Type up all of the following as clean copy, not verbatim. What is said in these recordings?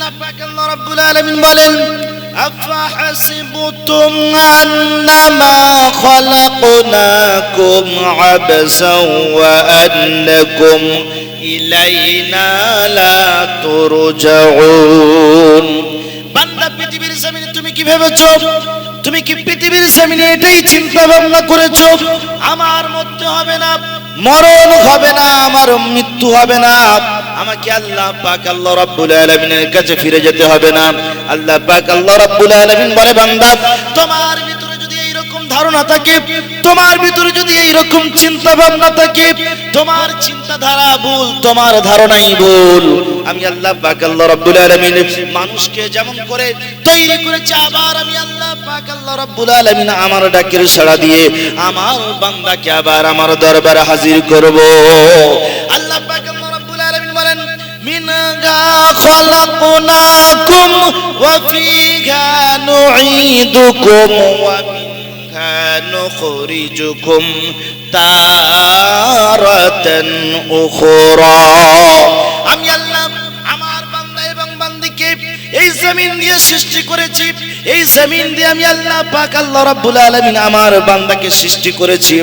আল্লাহ পাক আল্লাহ রাব্বুল আলামিন বলেন আফাহাসিবতুম আন্নামা খালাকনাকুম আবাসাও ওয়া আন্নাকুম ইলাইনা লা তুরজাউন। বান্দা পৃথিবীর জমিনে তুমি কি ভেবেছো? তুমি কি পৃথিবীর জমিনে এটাই চিন্তা ভাবনা করেছো আমার মধ্যে হবে না, মরণ হবে না, আমার মৃত্যু হবে না, আমাকে আল্লাহ পাক আল্লাহ রাব্বুল আলামিনের কাছে ফিরে যেতে হবে না? আল্লাহ পাক আল্লাহ রাব্বুল আলামিন বলে বান্দা তোমার ভিতরে যদি এইরকম ধারণা থাকে, তোমার ভিতরে যদি এইরকম চিন্তা ভাবনা থাকে, তোমার চিন্তাধারা ভুল, তোমার ধারণাই ভুল। আমি আল্লাহ পাক আল্লাহ রাব্বুল আলামিন মানুষকে যেমন করে তৈরি করেছে, আবার আমি আল্লাহ পাক আল্লাহ রাব্বুল আলামিন আমার ডাকের সাড়া দিয়ে আমার বান্দাকে আবার আমার দরবারে হাজির করব। আল্লাহ পাক আল্লাহ রাব্বুল আলামিন বলেন মিনহা খালাকনাকুম ওয়া ফিহা নুঈদুকুম ওয়া মিনহা নুখরিজুকুম তারাতান উখরা। আমি আল্লাহ আমার বান্দা এবং বান্দিকে এই জমিন দিয়ে সৃষ্টি করেছি, এই জমিন দিয়ে আমি আল্লাহ পাক আল্লাহ রাব্বুল আলামিন আমার বান্দাকে সৃষ্টি করেছি।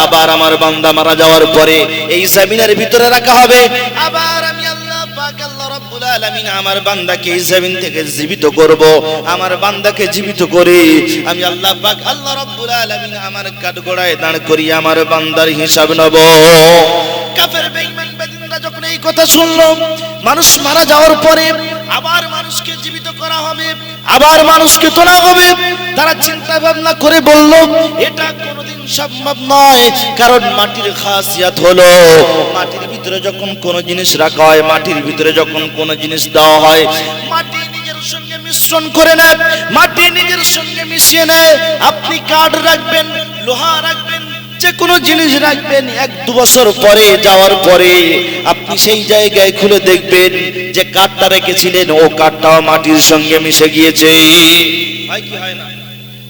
আবার আমার বান্দা মারা যাওয়ার পরে এই জমিনের ভিতরে রাখা হবে। আবার আমি আল্লাহ পাক আল্লাহ রাব্বুল আলামিন আমার বান্দাকে এই জমিন থেকে জীবিত করব। আমার বান্দাকে জীবিত করে আমি আল্লাহ পাক আল্লাহ রাব্বুল আলামিন আমার কাঠগড়ায় দাঁড় করিয়ে আমার বান্দার হিসাব নেব। কাফের বেঈমান বেদিনরা যখন এই কথা শুনলো, মানুষ মারা যাওয়ার পরে আবার মানুষকে জীবিত করা হবে, আবার মানুষকে তোলা হবে, তারা চিন্তা ভাবনা করে বলল এটা কোনোদিন সম্ভব নয়। কারণ মাটির খাসিয়াত হলো মাটির ভিতরে যখন কোনো জিনিস রাখা হয়, মাটির ভিতরে যখন কোনো জিনিস দেওয়া হয়, মাটি নিজের সঙ্গে মিশ্রণ করে নেয়, মাটি নিজের সঙ্গে মিশিয়ে নেয়। আপনি কাঠ রাখবেন, লোহা রাখবেন, যে কোনো জিনিস রাখবেন, 1-2 বছর পরে যাওয়ার পরে আপনি সেই জায়গায় খুলে দেখবেন যে কাঠটা রেখেছিলেন ও কাঠটাও মাটির সঙ্গে মিশে গিয়েছে। হয় কি হয় না?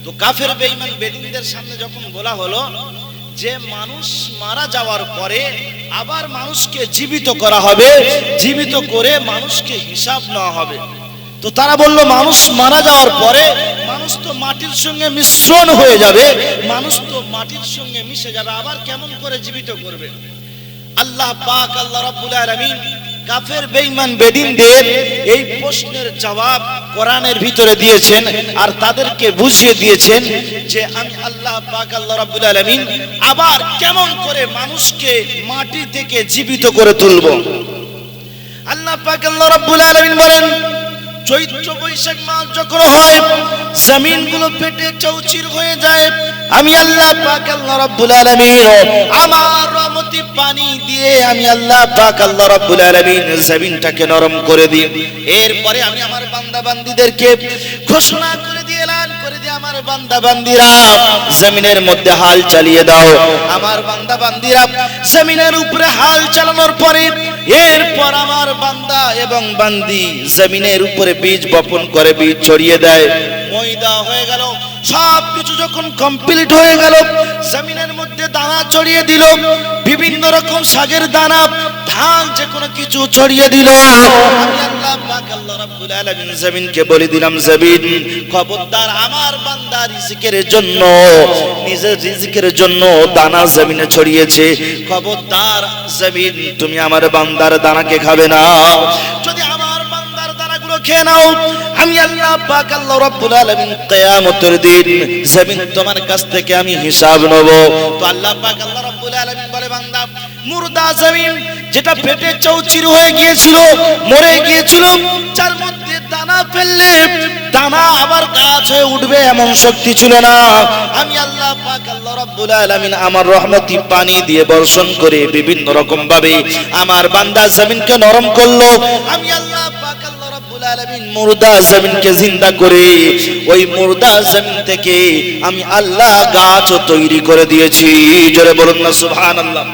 তো কাফের বেঈমান বেদিনদের সামনে যখন বলা হলো যে মানুষ মারা যাওয়ার পরে আবার মানুষকে জীবিত করা হবে, জীবিত করে মানুষকে হিসাব নেওয়া হবে, তো তারা বলল মানুষ মারা যাওয়ার পরে মানুষ তো মাটির সঙ্গে মিশ্রণ হয়ে যাবে, মানুষ তো মাটির সঙ্গে মিশে যাবে, আবার কেমন করে জীবিত করবে? আল্লাহ পাক আল্লাহ রাব্বুল আলামিন কাফের বেঈমান বেদিনদের এই প্রশ্নের জবাব কোরআনের ভিতরে দিয়েছেন আর তাদেরকে বুঝিয়ে দিয়েছেন যে আমি আল্লাহ পাক আল্লাহ রাব্বুল আলামিন আবার কেমন করে মানুষকে মাটি থেকে জীবিত করে তুলব। আল্লাহ পাক আল্লাহ রাব্বুল আলামিন বলেন চৈত্র বৈশাখ মাস যখন হয় জমিনগুলো ফেটে চৌচির হয়ে যায়, আমি আল্লাহ পাক আল্লাহ রাব্বুল আলামিন আমার রহমতি পানি দিয়ে আমি আল্লাহ পাক আল্লাহ রাব্বুল আলামিন জমিনটাকে নরম করে দিই। এরপরে আমি আমার বান্দা বান্দীদেরকে ঘোষণা করে দিয়ে এলান করে দিয়ে আমার বান্দা বান্দীরা জমিনের মধ্যে হাল চালিয়ে দাও। আমার বান্দা বান্দীরা জমিনের উপরে হাল চালানোর পরে এরপর আমার বান্দা এবং বান্দি জমিনের উপরে বীজ বপন করে, বীজ ছড়িয়ে দেয়, ময়দা হয়ে গেল, সব কিছু যখন কমপ্লিট হয়ে গেল, জমিনের মধ্যে দানা ছড়িয়ে দিল, বিভিন্ন রকম শাকের দানা, ধান, যে কোনো কিছু ছড়িয়ে দিল। আমি আল্লাহ পাক আল্লাহ রাব্বুল আলামিন জমিনকে বলে দিলাম, জমিন খবরদার আমার বান্দা রিজিকের জন্য, নিজের রিজিকের জন্য দানা জমিনে ছড়িয়েছে, খবরদার জমিন তুমি আমার বান্দার দানাকে খাবে না। যদি আমার বান্দার দানাগুলো খেয়ে নাও, আমি আল্লাহ পাক আল্লাহ রাব্বুল আলামিন কিয়ামতের দিন জমিন তোমার কাছ থেকে আমি হিসাব নেব। তো আল্লাহ পাক আল্লাহ রাব্বুল আলামিন বলে বান্দা মুর্দা জমিন যেটা পেটে চৌচির হয়ে গিয়েছিল, মরে গিয়েছিল, যার মধ্যে দানা ফেললে দানা আবার গাছ হয়ে উঠবে এমন শক্তি ছিল না, আমি আল্লাহ পাক আল্লাহ রাব্বুল আলামিন আমার রহমতি পানি দিয়ে বর্ষণ করে বিভিন্ন রকম ভাবে আমার বান্দা জমিনকে নরম করলো। আমি আল্লাহ পাক আল্লাহ রাব্বুল আলামিন মুর্দা জমিনকে জিন্দা করে ওই মুর্দা জমিন থেকে আমি আল্লাহ গাছ তৈরি করে দিয়েছি। জোরে বলুন না সুবহানাল্লাহ।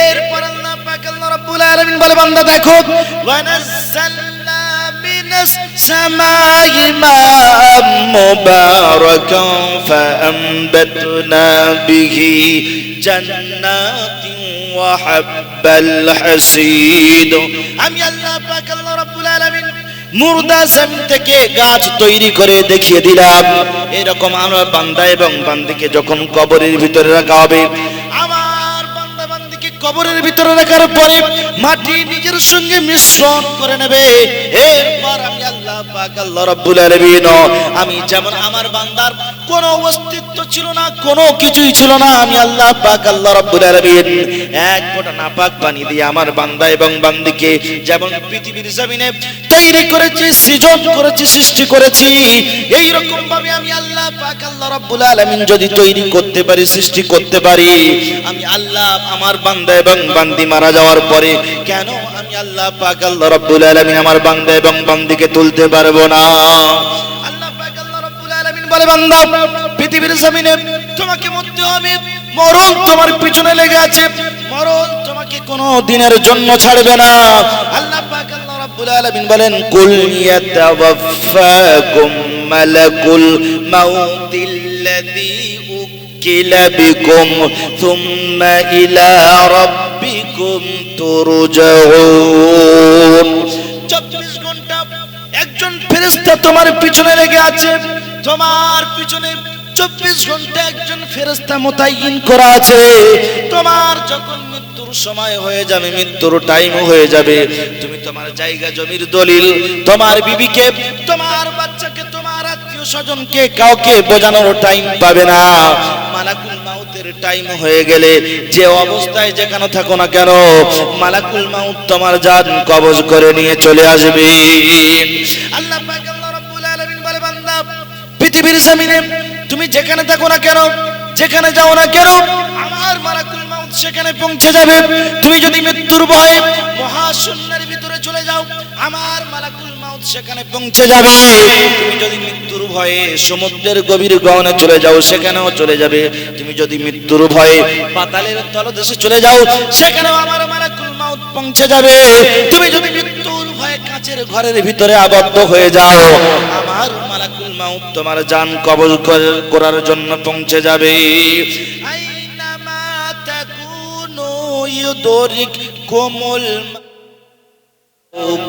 এরপর আল্লাহ পাক আল্লাহ রাব্বুল আলামিন বলে বান্দা দেখো ওয়ানাজ্জালনা মিনাস সামাই মা'আম মুবারাকান ফাআনবাতনা বিহি জান্নাতিন ওয়া হাব্বাল হাসীদ। আমি আল্লাহ পাক আল্লাহ রাব্বুল আলামিন মুর্দা জমিন থেকে গাছ তৈরি করে দেখিয়ে দিলাম। এরকম আমার বান্দা এবং বান্দিকে যখন কবরের ভিতরে রাখা হবে, আমার বান্দা বান্দিকে কবরের ভিতরে রাখার পরে মাটি নিজের সঙ্গে মিশ্রণ করে নেবে। এরপর আমি আল্লাহ পাক আল্লাহ রাব্বুল আলামিন, আমি যেমন আমার বান্দার কোনো অস্তিত্ব ছিল না, কোনো কিছুই ছিল না, আমি আল্লাহ পাক আল্লাহ রাব্বুল আলামিন এক ফোঁটা নাপাক পানি দিয়ে আমার বান্দা এবং বান্দিকে যেমন পৃথিবীর জমিনে তৈরি করেছি, সৃজন করেছি, সৃষ্টি করেছি, এই রকম ভাবে আমি আল্লাহ পাক আল্লাহ রাব্বুল আলামিন যদি তৈরি করতে পারি, সৃষ্টি করতে পারি, আমি আল্লাহ আমার বান্দা এবং বান্দি মারা যাওয়ার পরে কেন আমি আল্লাহ পাক আল্লাহ রাব্বুল আলামিন আমার বান্দা এবং বান্দিকে তুলতে পারবো না? আল্লাহ পাক আল্লাহ রাব্বুল আলামিন বলে, বান্দা পৃথিবীর জমিনে তোমাকে মরতে হবে, মরণ তোমার পিছনে লেগে আছে, মরণ তোমাকে কোনো দিনের জন্য ছাড়বে না। আল্লাহ পাক আল্লাহ রাব্বুল আলামিন বলেন, কুল ইয়াতাওয়াফাকুম মালাকুল মাউতিল্লাযী উকিলা বিকুম সুম্মা ইলা রাব্বিকুম তুরজাউন। 24 ঘন্টা একজন ফেরেশতা তোমার পিছনে লেগে আছে, তোমার পিছনে 24 ঘন্টা একজন ফেরেশতা মোতায়েন করা আছে। তোমার যখন মৃত্যুর সময় হয়ে যাবে, মৃত্যুর টাইম হয়ে যাবে, তুমি তোমার জায়গা জমির দলিল তোমার বিবিকে, তোমার বাচ্চাকে, তোমার আত্মীয় স্বজনকে কাউকে বোঝানোর টাইম পাবে না। মালাকুল মাউতের টাইম হয়ে গেলে যে অবস্থায় যেখানে থাকো না কেন, মালাকুল মাউত তোমার জান কবজ করে নিয়ে চলে আসবে। আল্লাহ পাক আল্লাহ রাব্বুল আলামিন বলে, বান্দা পৃথিবীর জমিনে তুমি যেখানে থাকো না কেন, যেখানে যাও না কেন, আমার মালাকুল মাউত সেখানে পৌঁছে যাবে। তুমি যদি মৃত্যুর ভয়ে মহাশূন্যের ভিতরে চলে যাও, আমার মালাকুল মাউত সেখানে পৌঁছে যাবে। তুমি যদি মৃত্যুর ভয়ে সমুদ্রের গভীর গহনে চলে যাও, সেখানেও চলে যাবে। তুমি যদি মৃত্যুর ভয়ে পাতালের তলদেশে চলে যাও, সেখানেও আমার মালাকুল মাউত পৌঁছে যাবে। তুমি যদি মৃত্যুর ভয়ে কাচের ঘরের ভিতরে আবদ্ধ হয়ে যাও, আমার মালাকুল মাউত তোমার জান কবজ করার জন্য পৌঁছে যাবে। আইনামা তাকুনু ইউদরিকুমুল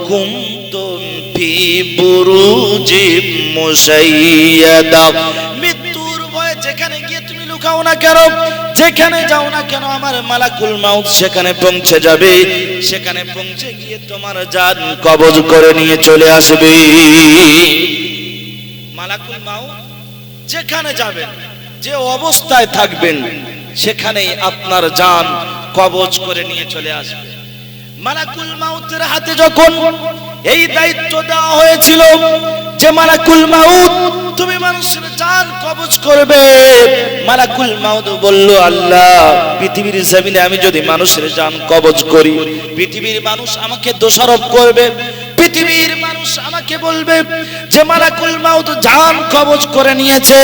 কুনতুম ফি বুরুজিম মুশাইয়াদা। মৃত্যুর ভয়ে যেখানে গিয়ে তুমি লুকাও না কেন, যেখানে যাও না কেন, আমার মালাকুল মাউত সেখানে পৌঁছে যাবে। সেখানে পৌঁছে গিয়ে তোমার জান কবজ করে নিয়ে চলে আসবে। মালাকুল মাউত যেখানে যাবেন, যে অবস্থায় থাকবেন, সেখানেই আপনার জান কবজ করে নিয়ে চলে আসবে। মালাকুল মাউতের হাতে যখন এই দায়িত্ব দেওয়া হয়েছিল যে মালাকুল মাউত তুমি মানুষের জান কবজ করবে, মালাকুল মাউত বলল, আল্লাহ পৃথিবীর জমিনে আমি যদি মানুষের জান কবজ করি, পৃথিবীর মানুষ আমাকে দোষারোপ করবে, পৃথিবীর মানুষ আমাকে বলবে যে মালাকুল মাউত জান কবজ করে নিয়েছে।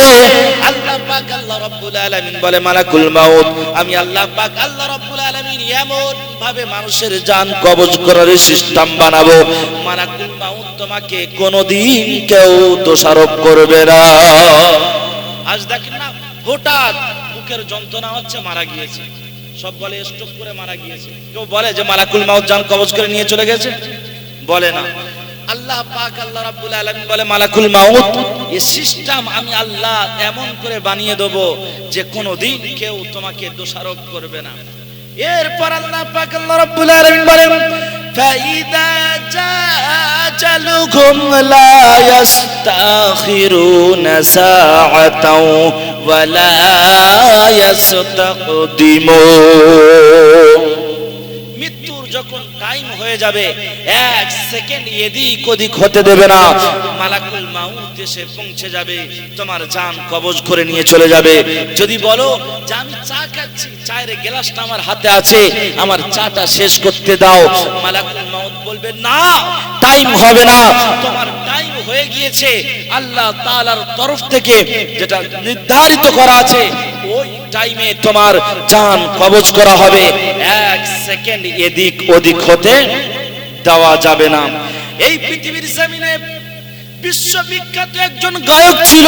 আল্লাহ পাক আল্লাহ রাব্বুল আলামিন বলে, মালাকুল মাউত আমি আল্লাহ পাক আল্লাহ রাব্বুল আলামিন এমন ভাবে মানুষের জান কবজ করার সিস্টেম বানাবো, মালাকুল মাউত তোমাকে কোনোদিন কেউ দোষারোপ করবে না। আজ দেখেন না, হঠাৎ বুকের যন্ত্রণা হচ্ছে, মারা গিয়েছে, সব বলে স্ট্রোক করে মারা গিয়েছে। কেউ বলে যে মালাকুল মাউত জান কবজ করে নিয়ে চলে গেছে? বলে না। আল্লাহ পাক আল্লাহ রাব্বুল আলামিন বলে, মালাকুল মাউত এই সিস্টেম আমি আল্লাহ এমন করে বানিয়ে দেব যে কোনোদিন কেউ তোমাকে দোষারোপ করবে না। এরপর আল্লাহ পাক আল্লাহ রাব্বুল আলামিন বলেন, ফাইদা জাআজালুকুম লা ইস্তাখিরুনা সাআতাও ওয়া লা ইস্তাকদিমুন। মৃত্যুর যখন টাইম হয়ে যাবে, এক সেকেন্ড এদিক ওদিক হতে দেবে না। মালাকুল মাউত এসে পৌঁছে যাবে, তোমার জান কবজ করে নিয়ে চলে যাবে। যদি বলো যে আমি চা খাচ্ছি, চায়ের গ্লাসটা আমার হাতে আছে, আমার চাটা শেষ করতে দাও, মালাকুল মাউত বলবে, না, টাইম হবে না, তোমার টাইম হয়ে গিয়েছে। আল্লাহ তাআলার তরফ থেকে যেটা নির্ধারিত করা আছে, ওই টাইমে তোমার জান কবজ করা হবে, এক সেকেন্ড এদিক ওদিক হতে দেওয়া যাবে না। এই পৃথিবীর জমিনে বিশ্ববিখ্যাত একজন গায়ক ছিল,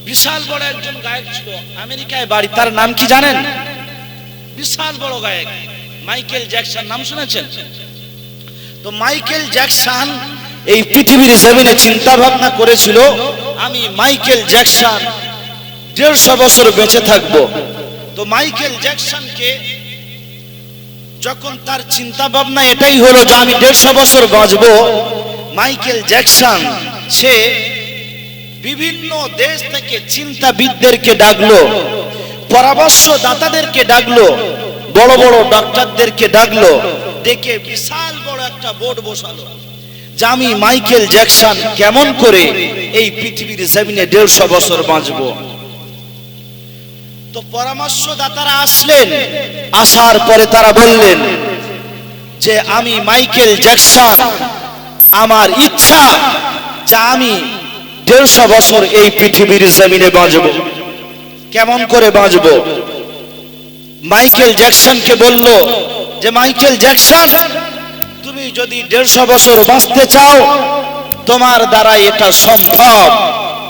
বিশাল বড় একজন গায়ক ছিল, আমেরিকায় বাড়ি। তার নাম কি জানেন? বিশাল বড় গায়ক মাইকেল জ্যাকসন, নাম শুনেছেন? তো মাইকেল জ্যাকসন এই পৃথিবীর জমিনে চিন্তা ভাবনা করেছিল, আমি মাইকেল জ্যাকসন 150 বছর বেঁচে থাকব। তো মাইকেল জ্যাকসনকে যখন তার চিন্তা ভাবনা এটাই হলো যে আমি 150 বছর বাঁচব, মাইকেল জ্যাকসন সে বিভিন্ন দেশ থেকে চিন্তাবিদদেরকে ডাকলো, পরামর্শদাতাদেরকে ডাকলো, বড় বড় ডক্টরদেরকে ডাকলো, ডেকে বিশাল বড় একটা বোর্ড বসালো যে আমি মাইকেল জ্যাকসন কেমন করে এই পৃথিবীর জমিনে 150 বছর বাঁচব। তো পরামর্শদাতারা আসলেন, আসার পরে তারা বললেন যে আমি মাইকেল জ্যাকসন, আমার ইচ্ছা যে আমি 150 বছর এই পৃথিবীর জমিনে বাঁচব। কেমন করে বাঁচব? মাইকেল জ্যাকসনকে বলল যে মাইকেল জ্যাকসন, তুমি যদি 150 বছর বাঁচতে চাও তোমার দ্বারা এটা সম্ভব,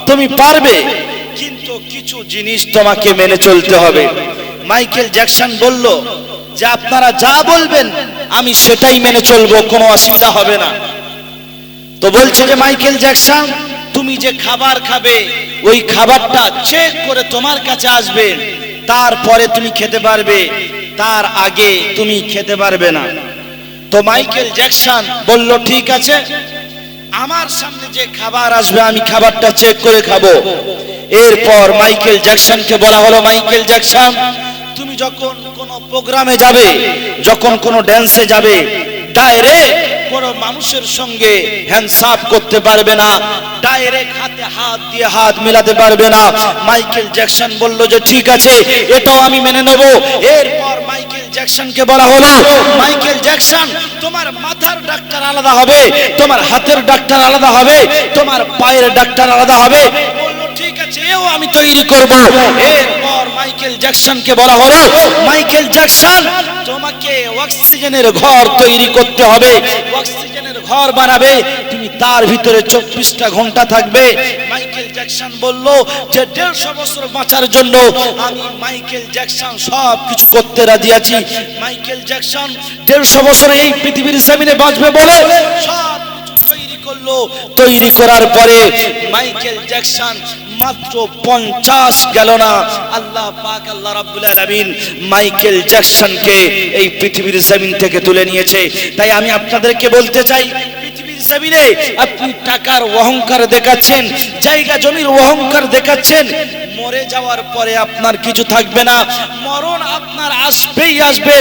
তুমি পারবে, কিন্তু কিছু জিনিস তোমাকে মেনে চলতে হবে। মাইকেল জ্যাকসন বলল যে আপনারা যা বলবেন আমি সেটাই মেনে চলবো, কোনো অসুবিধা হবে না। তো বলছে যে মাইকেল জ্যাকসন, তুমি যে খাবার খাবে ওই খাবারটা চেক করে তোমার কাছে আসবে, তারপরে তুমি খেতে পারবে, তার আগে তুমি খেতে পারবে না। তো মাইকেল জ্যাকসন বলল ঠিক আছে, আমার সামনে যে খাবার আসবে আমি খাবারটা চেক করে খাবো। এরপর মাইকেল জ্যাকসনকে বলা হলো, মাইকেল জ্যাকসন তুমি যখন কোনো প্রোগ্রামে যাবে, যখন কোনো ড্যান্সে যাবে, ডাইরেক্ট কোন মানুষের সঙ্গে হ্যান্ডশাক করতে পারবে না, ডাইরেক্ট হাতে হাত দিয়ে হাত মিলাতে পারবে না। মাইকেল জ্যাকসন বলল যে ঠিক আছে, এটাও আমি মেনে নেব। এরপর মাইকেল জ্যাকসনকে বলা হলো, মাইকেল জ্যাকসন তোমার মাথার ডাক্তার আলাদা হবে, তোমার হাতের ডাক্তার আলাদা হবে, তোমার পায়ের ডাক্তার আলাদা হবে। বলল ঠিক আছে, এও আমি তৈরি করব। এরপর মাইকেল জ্যাকসনকে বলা হলো, মাইকেল জ্যাকসন তোমাকে অক্সিজেনের ঘর তৈরি করতে হবে, অক্সিজেনের ঘর বানাবে, তুমি তার ভিতরে 24টা ঘন্টা থাকবে। মাইকেল জ্যাকসন বলল যে 150 বছর বাঁচার জন্য আমি মাইকেল জ্যাকসন সব কিছু করতে রাজি আছি। মাইকেল জ্যাকসন 150 বছর এই পৃথিবীর জমিনে বাঁচবে বলে সব কিছু তৈরি করলো। তৈরি করার পরে মাইকেল জ্যাকসন মাত্র 50 গেল না, আল্লাহ পাক আল্লাহ রাব্বুল আলামিন মাইকেল জ্যাকসনকে এই পৃথিবীর জমিন থেকে তুলে নিয়েছে। তাই আমি আপনাদেরকে বলতে চাই, পৃথিবীর জমিনে আপনি টাকার অহংকার দেখাচ্ছেন, জায়গা জমির অহংকার দেখাচ্ছেন, মরে যাওয়ার পরে আপনার কিছু থাকবে না। মরণ আপনার আসবেই আসবে,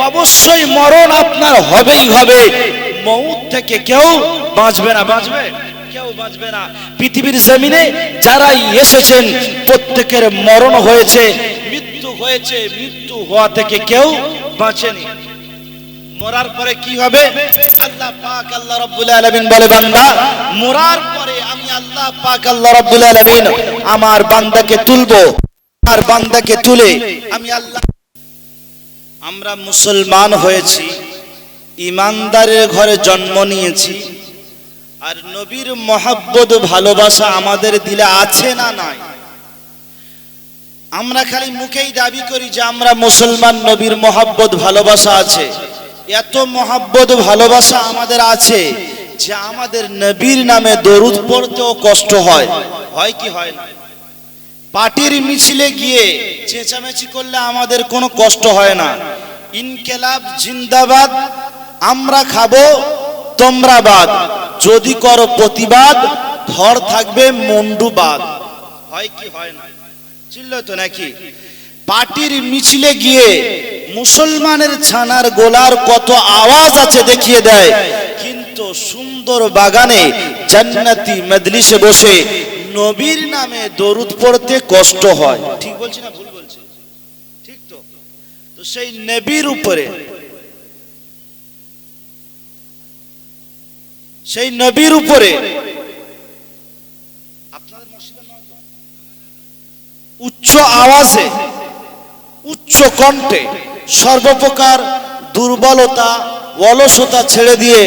অবশ্যই মরণ আপনার হবেই হবে। মউত থেকে কেউ বাঁচবে না, বাঁচবে কেউ বাঁচবে না। পৃথিবীর জমিনে যারাই এসেছেন প্রত্যেকের মরণ হয়েছে, মৃত্যু হয়েছে, মৃত্যু হওয়া থেকে কেউ বাঁচেনি। মরার পরে কি হবে? আল্লাহ পাক আল্লাহ রাব্বুল আলামিন বলে, বান্দা মরার পরে আমি আল্লাহ পাক আল্লাহ রাব্বুল আলামিন আমার বান্দাকে তুলবো, আর বান্দাকে তুলে আমি আল্লাহ। আমরা মুসলমান হয়েছি, ইমানদারের ঘরে জন্ম নিয়েছি, আর নবীর মহব্বত ভালোবাসা আমাদের দিলে আছে না নাই? আমরা খালি মুখেই দাবি করি যে আমরা মুসলমান, নবীর মহব্বত ভালোবাসা আছে। এত মহব্বত ভালোবাসা আমাদের আছে যে আমাদের নবীর নামে দরুদ পড়তেও কষ্ট হয়। হয় কি হয় না? পার্টির মিছিলে গিয়ে চেঁচামেচি করলে আমাদের কোনো কষ্ট হয় না। ইনকিলাব জিন্দাবাদ, আমরা খাবো তোমরা বাদ, যদি করো প্রতিবাদ ধর থাকবে মুন্ডুবাদ। হয় কি হয় না? ছিল তো নাকি? পার্টির মিছিলে গিয়ে মুসলমানের ছানার গোলার কত আওয়াজ আছে দেখিয়ে দেয়, কিন্তু সুন্দর বাগানে জান্নাতি মজলিসে বসে নবীর নামে দরুদ পড়তে কষ্ট হয়। ঠিক বলছি না ভুল বলছি? ঠিক তো। তো সেই নবীর উপরে, সেই নবীর উপরে আপনাদের মসজিদে নয় তো, উচ্চ আওয়াজে, উচ্চ কণ্ঠে সর্বপ্রকার দুর্বলতা, অলসতা ছেড়ে দিয়ে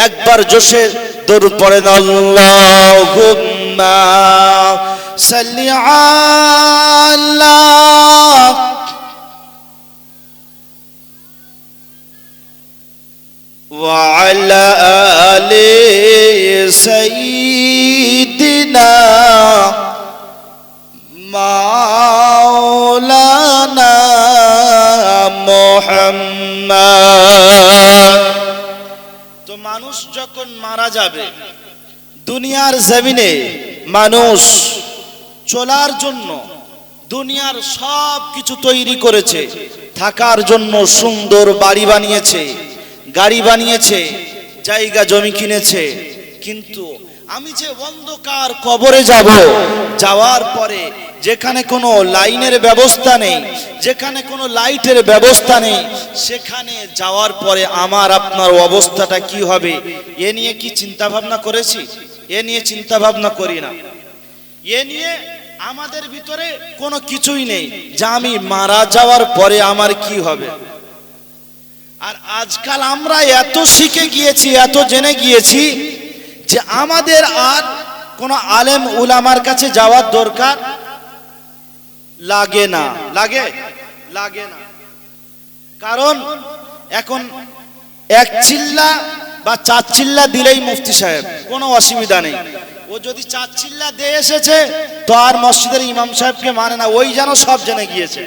একবার জোশে দরুদ পড়েন, আল্লাহুম্মা সাল্লি আলা وعلى آل سيدنا مولانا محمد। তো মানুষ যখন মারা যাবে, দুনিয়ার জমিনে মানুষ চলার জন্য দুনিয়ার সব কিছু তৈরি করেছে, থাকার জন্য সুন্দর বাড়ি বানিয়েছে, গাড়ি বানিয়েছে, জায়গা জমি কিনেছে। কিন্তু আমি যে অন্ধকার কবরে যাব, যাওয়ার পরে যেখানে কোনো লাইনের ব্যবস্থা নেই, যেখানে কোনো লাইটের ব্যবস্থা নেই, সেখানে যাওয়ার পরে আমার আপনার অবস্থাটা কি হবে, এ নিয়ে কি চিন্তা ভাবনা করেছি? এ নিয়ে চিন্তা ভাবনা করি না। এ নিয়ে আমাদের ভিতরে কোনো কিছুই নেই যে আমি মারা যাওয়ার পরে আমার কি হবে। আর আজকাল আমরা এত শিখে গিয়েছি, এত জেনে গিয়েছি যে আমাদের আর কোনো আলেম উলামার কাছে যাওয়ার দরকার লাগে না। লাগে না। কারণ এখন এক চিল্লা বা চার চিল্লা দিলেই মুফতি সাহেব, কোনো অসুবিধা নেই। ও যদি চার চিল্লা দিয়ে এসেছে তো আর মসজিদের ইমাম সাহেবকে মানে না, ওই যেন সব জেনে গিয়েছে।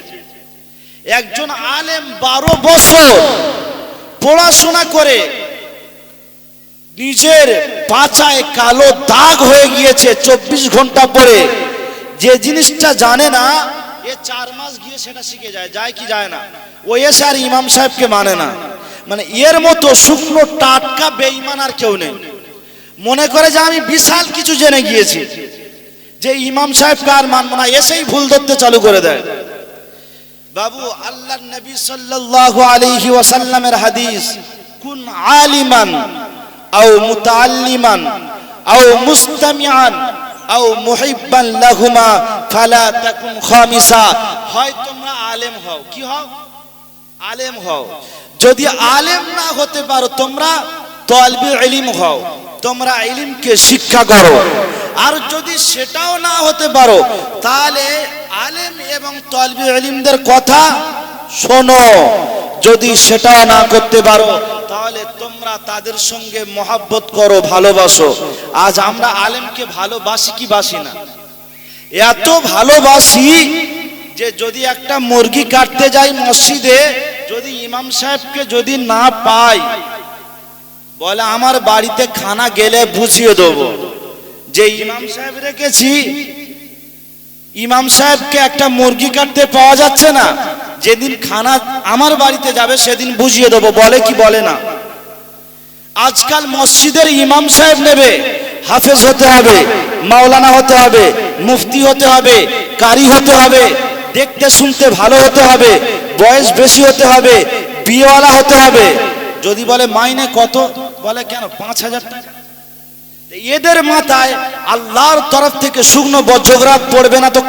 একজন আলেম 12 বছর পড়াশোনা করে নিজের পাছায় কালো দাগ হয়ে গিয়েছে 24 ঘন্টা পরে, যে জিনিসটা জানে না এ 4 মাস গিয়ে সেটা শিখে যায় কি যায় না? ও এসে আর ইমাম সাহেবকে মানে না। মানে এর মতো শুকনো টাটকা বেঈমান আর কেউ নেই। মনে করে যে আমি বিশাল কিছু জেনে গিয়েছি, যে ইমাম সাহেবকে আর মানবো না, এসেই ভুল ধরতে চালু করে দেয়। বাবু, আল্লাহর নবী সাল্লাল্লাহু আলাইহি ওয়াসাল্লামের হাদিস, কুন আলিমান আও মুতাআল্লিমান আও মুস্তামিআন আও মুহিব্বান লাহুমা ফালা তাকুন খামিসা। হয় তোমরা আলেম হও, কি হও? আলেম হও। যদি আলেম না হতে পারো তোমরা তালিবে ইলম হও, তোমরা ইলমকে শিক্ষা করো। আর যদি সেটাও না হতে পারো তাহলে আলেম এবং তালিবে ইলমদের কথা শোনো। যদি সেটাও না করতে পারো তাহলে তোমরা তাদের সঙ্গে মহব্বত করো, ভালোবাসো। আজ আমরা আলেমকে ভালোবাসি কি বাসি না? এত ভালোবাসি যে যদি একটা মুরগি কাটতে যাই মসজিদে, যদি ইমাম সাহেবকে যদি না পাই, বলে আমার বাড়িতে খানা গেলে বুঝিয়ে দেবো। যে ইমাম সাহেব রেখেছি, ইমাম সাহেবকে একটা মুরগি কাটতে পাওয়া যাচ্ছে না, যেদিন খানা আমার বাড়িতে যাবে সেদিন বুঝিয়ে দেবো। বলে কি বলে না? আজকাল মসজিদের ইমাম সাহেব নেবে, হাফেজ হতে হবে, মাওলানা হতে হবে, মুফতি হতে হবে, কারি হতে হবে, দেখতে শুনতে ভালো হতে হবে, বয়স বেশি হতে হবে, বিয়েওয়ালা হতে হবে। যদি বলে মাইনে কত, বলে কেন 5000 টাকা। এদের মাথায় আল্লাহর তরফ থেকে শুকনো বজ্রঘাত পড়বে না তো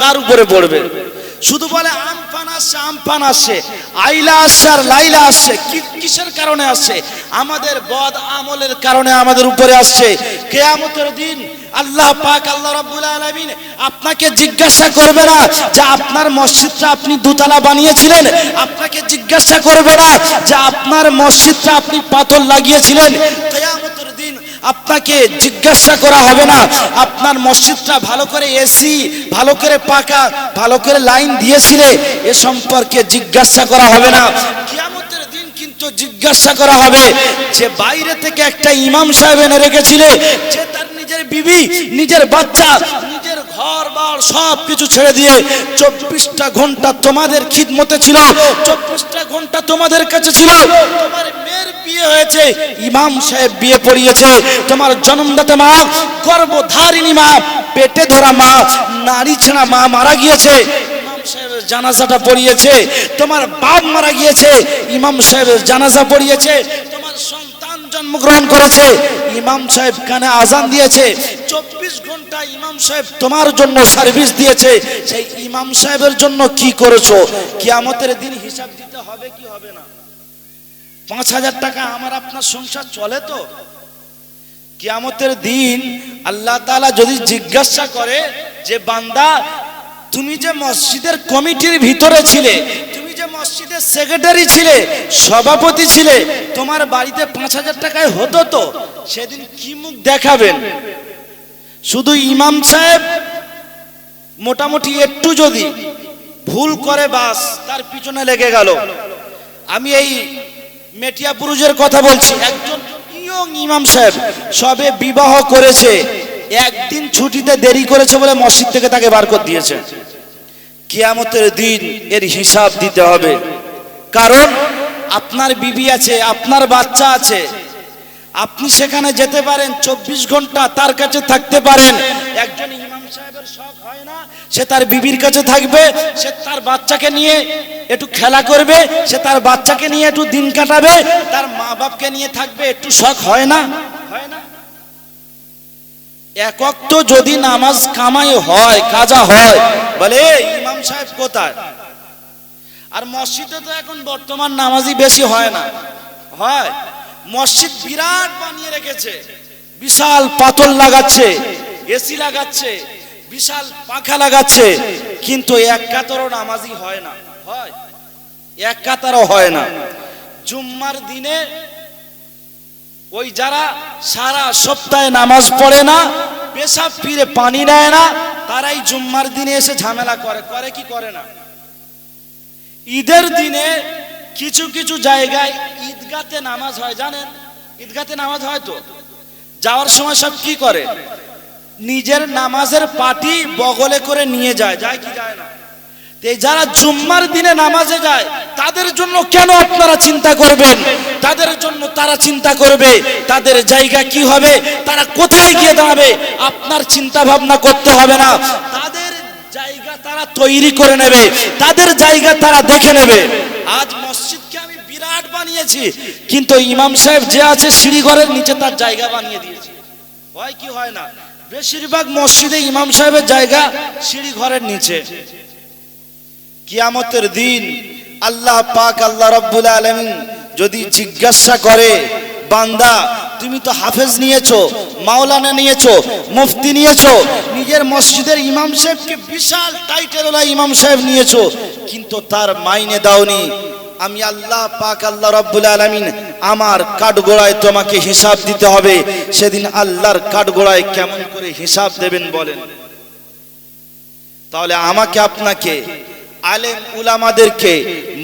কার উপরে পড়বে? শুধু বলে আমফান আসছে, আমফান আসছে, আইলা আসছে আর লাইলা আসছে। কিসের কারণে আসছে? আমাদের বদ আমলের কারণে আমাদের উপরে আসছে। কিয়ামতের দিন আল্লাহ পাক, আল্লাহ রাব্বুল আলামিন আপনাকে জিজ্ঞাসা করবে না যে আপনার মসজিদটা আপনি দোতলা বানিয়েছিলেন, আপনাকে জিজ্ঞাসা করবে না যে আপনার মসজিদটা আপনি পাথর লাগিয়েছিলেন। কিয়ামতের দিন আপনাকে জিজ্ঞাসা করা হবে না আপনার মসজিদটা ভালো করে এসি, ভালো করে পাকা, ভালো করে লাইন দিয়েছিলে, এ সম্পর্কে জিজ্ঞাসা করা হবে না। কিয়ামতের দিন কিন্তু জিজ্ঞাসা করা হবে যে বাইরে থেকে একটা ইমাম সাহেব এনে রেখেছিলে, যে তার নিজের বিবি, নিজের বাচ্চা, নিজের ঘর বাড়ি সব কিছু ছেড়ে দিয়ে 24টা ঘন্টা তোমাদের খিদমতে ছিল, 24টা ঘন্টা তোমাদের কাছে ছিল। তোমার মেয়ের বিয়ে হয়েছে, ইমাম সাহেব বিয়ে পড়িয়েছে। তোমার জন্মদাতা মা, গর্ভধারিণী মা, পেটে ধরা মা, নারী ছেঁড়া মা মারা গিয়েছে, ইমাম সাহেবের জানাজাটা পড়িয়েছে। তোমার বাপ মারা গিয়েছে, ইমাম সাহেবের জানাজা পড়িয়েছে। তোমার সন্তান জন্মগ্রহণ করেছে, ইমাম সাহেব কানে আজান দিয়েছে। 24 ঘন্টা ইমাম সাহেব তোমার জন্য সার্ভিস দিয়েছে। সেই ইমাম সাহেবের জন্য কি করেছো? কিয়ামতের দিন হিসাব দিতে হবে কি হবে না? 5000 টাকা আমার আপনার সংসার চলে তো? কিয়ামতের দিন আল্লাহ তাআলা যদি জিজ্ঞাসা করে যে বান্দা, তুমি যে মসজিদের কমিটির ভিতরে ছিলে, তুমি যে মসজিদের সেক্রেটারি ছিলে, সভাপতি ছিলে, তোমার বাড়িতে 5,000 টাকায় হতো তো সেদিন কি মুখ দেখাবেন? শুধু ইমাম সাহেব মোটামুটি একটু যদি ভুল করে বাস তার পিছনে লেগে গেল। আমি এই মেটিয়াপুরুষের কথা বলছি, একজন ইয়ং ইমাম সাহেব সবে বিবাহ করেছে, একদিন ছুটিতে দেরি করেছে বলে মসজিদ থেকে তাকে বার করে দিয়েছে। কিয়ামতের দিন এর হিসাব দিতে হবে। কারণ আপনার বিবি আছে, আপনার বাচ্চা আছে, আপনি সেখানে যেতে পারেন, 24 ঘন্টা তার কাছে থাকতে পারেন। একজন ইমাম সাহেবের শখ হয় না সে তার বিবির কাছে থাকবে, সে তার বাচ্চাকে নিয়ে একটু খেলা করবে, সে তার বাচ্চাকে নিয়ে একটু দিন কাটাবে, তার মা বাপকে নিয়ে থাকবে, একটু শখ হয় না? হয় না? এক ওয়াক্ত যদি নামাজ কামাই হয়, কাজা হয়, বলে ইমাম সাহেব কোথায়? আর মসজিদে তো এখন বর্তমান নামাজি বেশি হয় না, হয় মসজিদ বিরাট বানিয়ে রেখেছে, বিশাল পাতল লাগাচ্ছে, এসি লাগাচ্ছে, বিশাল পাখা লাগাচ্ছে, কিন্তু এক কাতারও নামাজি হয় না। হয়? এক কাতারও হয় না। জুম্মার দিনে ওই যারা সারা সপ্তাহে নামাজ পড়ে না, পেশাব ফিরে পানি নেয় না, তারাই জুম্মার দিনে এসে ঝামেলা করে। করে কি করে না? ঈদের দিনে কিছু কিছু জায়গায় ঈদগাতে নামাজ হয়, জানেন? ঈদগাতে নামাজ হয় তো যাওয়ার সময় সব কি করে? নিজের নামাজের পাটি বগলে করে নিয়ে যায়। যায় কি যায় না? যারা জুম্মার দিনে নামাজে যায় তাদের জন্য কেন আপনারা চিন্তা করবেন? তাদের জন্য তারা চিন্তা করবে তাদের জায়গা কি হবে, তারা কোথায় গিয়ে দাঁড়াবে, আপনার চিন্তা ভাবনা করতে হবে না। তাদের জায়গা তারা তৈরি করে নেবে, তাদের জায়গা তারা দেখে নেবে। আজ মসজিদকে আমি বিরাট বানিয়েছি, কিন্তু ইমাম সাহেব যে আছে সিঁড়িঘরের নিচে তার জায়গা বানিয়ে দিয়েছি। হয় কি হয় না? বেশিরভাগ মসজিদে ইমাম সাহেবের জায়গা সিঁড়িঘরের নিচে। কিয়ামতের দিন আল্লাহ পাক, আল্লাহ রাব্বুল আলামিন যদি জিজ্ঞাসা করে, বান্দা তুমি তো হাফেজ নিয়েছো, মাওলানা নিয়েছো, মুফতি নিয়েছো, নিজের মসজিদের ইমাম সাহেবকে বিশাল টাইটেলওয়ালা ইমাম সাহেব নিয়েছো, কিন্তু তার মাইনে দাওনি, আমি আল্লাহ পাক, আল্লাহ রাব্বুল আলামিন আমার কাঠগোড়ায় তোমাকে হিসাব দিতে হবে। সেদিন আল্লাহর কাঠগোড়ায় কেমন করে হিসাব দেবেন বলেন? তাহলে আমাকে আপনাকে আলেম উলামাদেরকে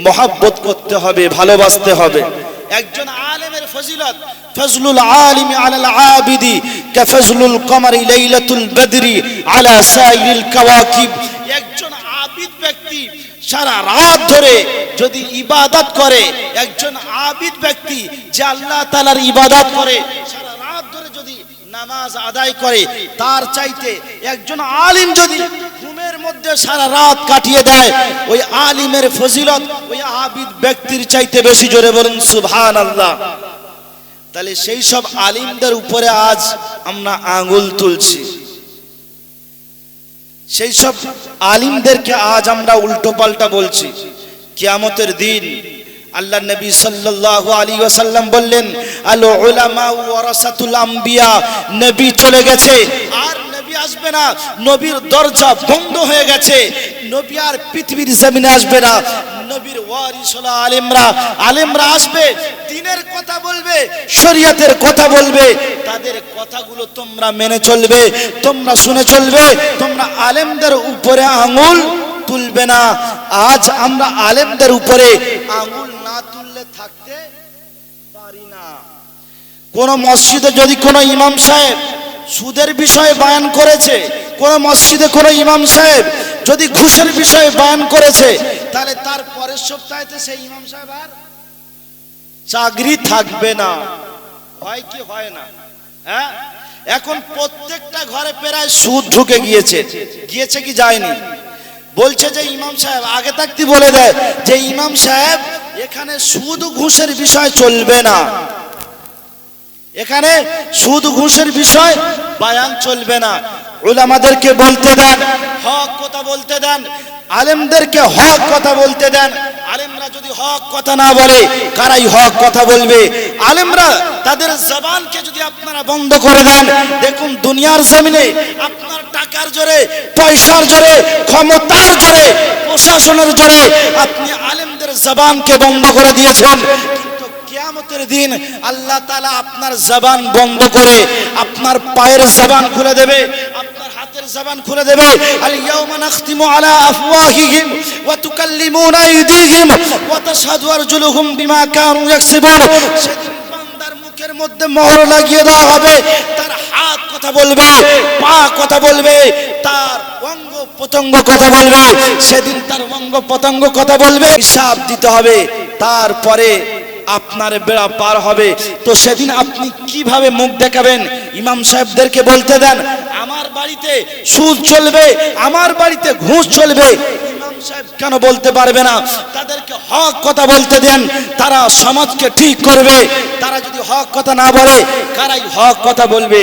মহব্বত করতে হবে, ভালোবাসতে হবে। একজন আলেমের ফজিলত, ফজলুল আলিমি আলাল আবিদি কাফজলুল কমারি লাইলাতুল বদরি আলা সাইরিল কাওয়াকিব। একজন আবিদ ব্যক্তি সারা রাত ধরে যদি ইবাদত করে, একজন আবিদ ব্যক্তি যে আল্লাহ তাআলার ইবাদত করে, সারা রাত ধরে যদি নামাজ আদায় করে, তার চাইতে একজন আলিম যদি ঘুমের মধ্যে সারা রাত কাটিয়ে দেয়, ওই আলিমের ফজিলত ওই আবিদ ব্যক্তির চাইতে বেশি। জোরে বলুন সুবহানাল্লাহ। তাহলে সেই সব আলিমদের উপরে আজ আমরা আঙ্গুল তুলছি, সেই সব আলিমদেরকে আজ আমরা উল্টো পাল্টা বলছি। কিয়ামতের দিন আল্লাহ নবী সাল্লাল্লাহু আলাইহি ওয়াসাল্লাম বললেন, আল উলামা ওয়ারাসাতুল আম্বিয়া। নবী চলে গেছে, আর নবী আসবে না, নবীর দরজা বন্ধ হয়ে গেছে, নবী আর পৃথিবীর জমিনে আসবে না। নবীর ওয়ারিস হলো আলেমরা। আলেমরা আসবে, দ্বীনের কথা বলবে, শরীয়তের কথা বলবে, তাদের কথাগুলো তোমরা মেনে চলবে, তোমরা শুনে চলবে, তোমরা আলেমদের উপরে আঙ্গুল তুলবে না। আজ আমরা আলেমদের উপরে আঙ্গুল না তুললে থাকতে পারি না। কোন মসজিদে যদি কোন ইমাম সাহেব সুদের বিষয়ে বয়ান করেছে, কোন মসজিদে কোন ইমাম সাহেব যদি ঘুষের বিষয়ে বয়ান করেছে, তাহলে তার পরের সপ্তাহেতে সেই ইমাম সাহেব আর চাকরি থাকবে না। হয় কি হয় না? হ্যাঁ, এখন প্রত্যেকটা ঘরে প্রায় সুদ ঢুকে গিয়েছে। গিয়েছে কি যায়নি? বলছে যে ইমাম সাহেব আগে থাকতে বলে দেয় যে ইমাম সাহেব এখানে সুদ ঘুষের বিষয় চলবে না, এখানে সুদ ঘুষের বিষয় বয়ান চলবে না। উলামাদেরকে বলতে দেন, হক কথা বলতে দেন, আলেমদেরকে হক কথা বলতে দেন। আলেমরা যদি হক কথা না বলে, কারাই হক কথা বলবে? আলেমরা তাদের জবানকে যদি আপনারা বন্ধ করে দেন, দেখুন দুনিয়ার জমিনে আপনার টাকার জোরে, পয়সার জোরে, ক্ষমতার জোরে, প্রশাসনের জোরে আপনি আলেমদের আপনার জবানকে বন্ধ করে দিয়েছেন, কিন্তু কিয়ামতের দিন আল্লাহ তাআলা আপনার জবান বন্ধ করে আপনার পায়ের জবান খুলে দেবে, আপনার হাতের জবান খুলে দেবে। আল ইয়াউমা নাখতিমু আলা আফওয়াহিহিম ওয়া তুকাল্লিমুনা আইদিহিম ওয়া তাশহাদু আরজুলুহুম বিমা কানু ইয়াকসিবুন। সেদিন বান্দার মুখের মধ্যে মোহর লাগিয়ে দেওয়া হবে, তার হাত কথা বলবে, পা কথা বলবে, তার অঙ্গ প্রত্যঙ্গ কথা বলবে, সেদিন তার অঙ্গ প্রত্যঙ্গ কথা বলবে, হিসাব দিতে হবে, তারপরে আপনার বেড়া পার হবে। তো সেদিন আপনি কিভাবে মুখ দেখাবেন? ইমাম সাহেবদেরকে বলতে দেন আমার বাড়িতে সুদ চলবে, আমার বাড়িতে ঘুষ চলবে, ইমাম সাহেব কেন বলতে পারবে না? তাদেরকে হক কথা বলতে দেন, তারা সমাজকে ঠিক করবে। তারা যদি হক কথা না বলে, কারাই হক কথা বলবে?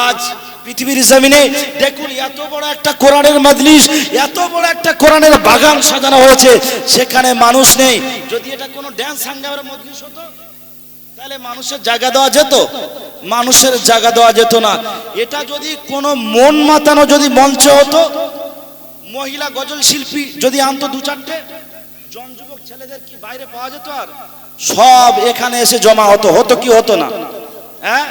আজ পৃথিবীর জমিনে দেখুন, এত বড় একটা কোরআনের মজলিস, এত বড় একটা কোরআনের বাগান সাজানো হয়েছে, সেখানে মানুষ নেই। যদি এটা কোনো ড্যান্স হাঙ্গামের মজলিস হতো, তাহলে মানুষের জায়গা দেওয়া যেত? মানুষের জায়গা দেওয়া যেত না। এটা যদি কোনো মন মাতানো যদি মঞ্চে হতো, মহিলা গজল শিল্পী যদি আনতো দু চারটে, জন যুবক ছেলেদের কি বাইরে পাওয়া যেত? আর সব এখানে এসে জমা হতো, হতো কি হতো না? হ্যাঁ,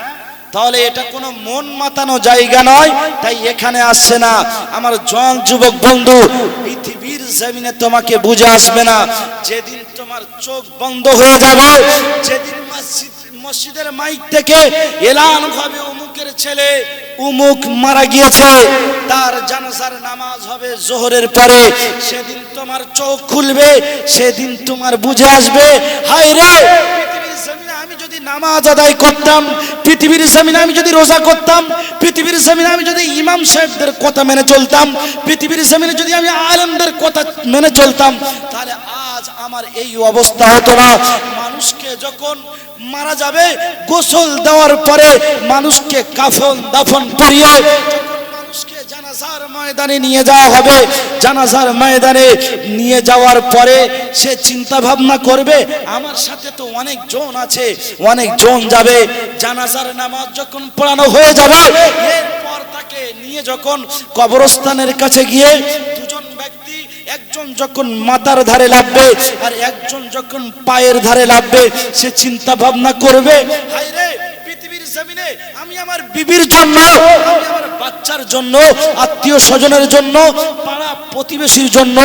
তাহলে এটা কোনো মন মাতানো জায়গা নয়, তাই এখানে আসছে না। আমার জন যুবক বন্ধু, পৃথিবীর জমিনে তোমাকে বুঝে আসবে না। যেদিন তোমার চোখ বন্ধ হয়ে যাবে, যেদিন মসজিদের মাইক থেকে এলান হবে অমুকের ছেলে উমুক মারা গিয়েছে, তার জানাজার নামাজ হবে জোহরের পরে, সেদিন তোমার চোখ খুলবে, সেদিন তোমার বুঝে আসবে, হায় রে, পৃথিবীর জমিনে আমি যদি নামাজ আদায় করতাম, পৃথিবীর জমিনে আমি যদি রোজা করতাম, পৃথিবীর জমিনে আমি যদি ইমাম সাহেবদের কথা মেনে চলতাম, পৃথিবীর জমিনে যদি আমি আলেমদের কথা মেনে চলতাম, তাহলে আজ আমার এই অবস্থা হতো না। মানুষকে যখন মারা যাবে, গোসল দেওয়ার পরে মানুষকে কাফন দাফন পরিয়ে মানুষকে জানাজার ময়দানে নিয়ে যাওয়া হবে, জানাজার ময়দানে নিয়ে যাওয়ার পরে সে চিন্তা ভাবনা করবে, আমার সাথে তো অনেক জন আছে, অনেক জন যাবে। জানাজার নামাজ যখন পড়ানো হয়ে যাবে, এরপর তাকে নিয়ে যখন কবরস্থানের কাছে গিয়ে দুজন ব্যক্তি, একজন যখন মাথার ধারে লাগবে আর একজন যখন পায়ের ধারে লাগবে, সে চিন্তা ভাবনা করবে, হায় রে, পৃথিবীর জমিনে আমি আমার বিবির জন্য, আমি আমার বাচ্চার জন্য, আত্মীয় স্বজনের জন্য, পাড়া প্রতিবেশীর জন্য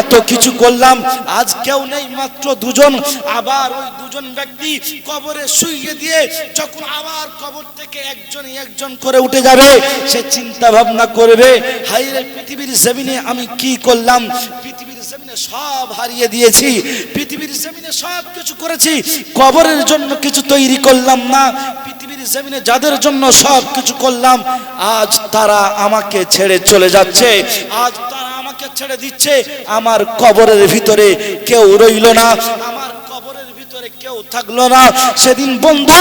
এত কিছু করলাম, আজ কেউ নেই, মাত্র দুজন। আবার ওই দুজন ব্যক্তি কবরে শুইয়ে দিয়ে যখন আবার কবর থেকে একজন একজন করে উঠে যাবে, সে চিন্তা ভাবনা করবে, হায় রে, পৃথিবীর জমিনে আমি কি করলাম? পৃথিবীর জমিনে সব হারিয়ে দিয়েছি, পৃথিবীর জমিনে সব কিছু করেছি, কবরের জন্য কিছু তৈরি করলাম না। পৃথিবীর জমিনে যাদের জন্য সব কিছু করলাম, আজ তারা আমাকে ছেড়ে চলে যাচ্ছে, আজ তারা আমাকে ছেড়ে দিচ্ছে, আমার কবরের ভিতরে কেউ রইল না, আমার কবরের ভিতরে কেউ থাকলো না। সেদিন বন্ধু,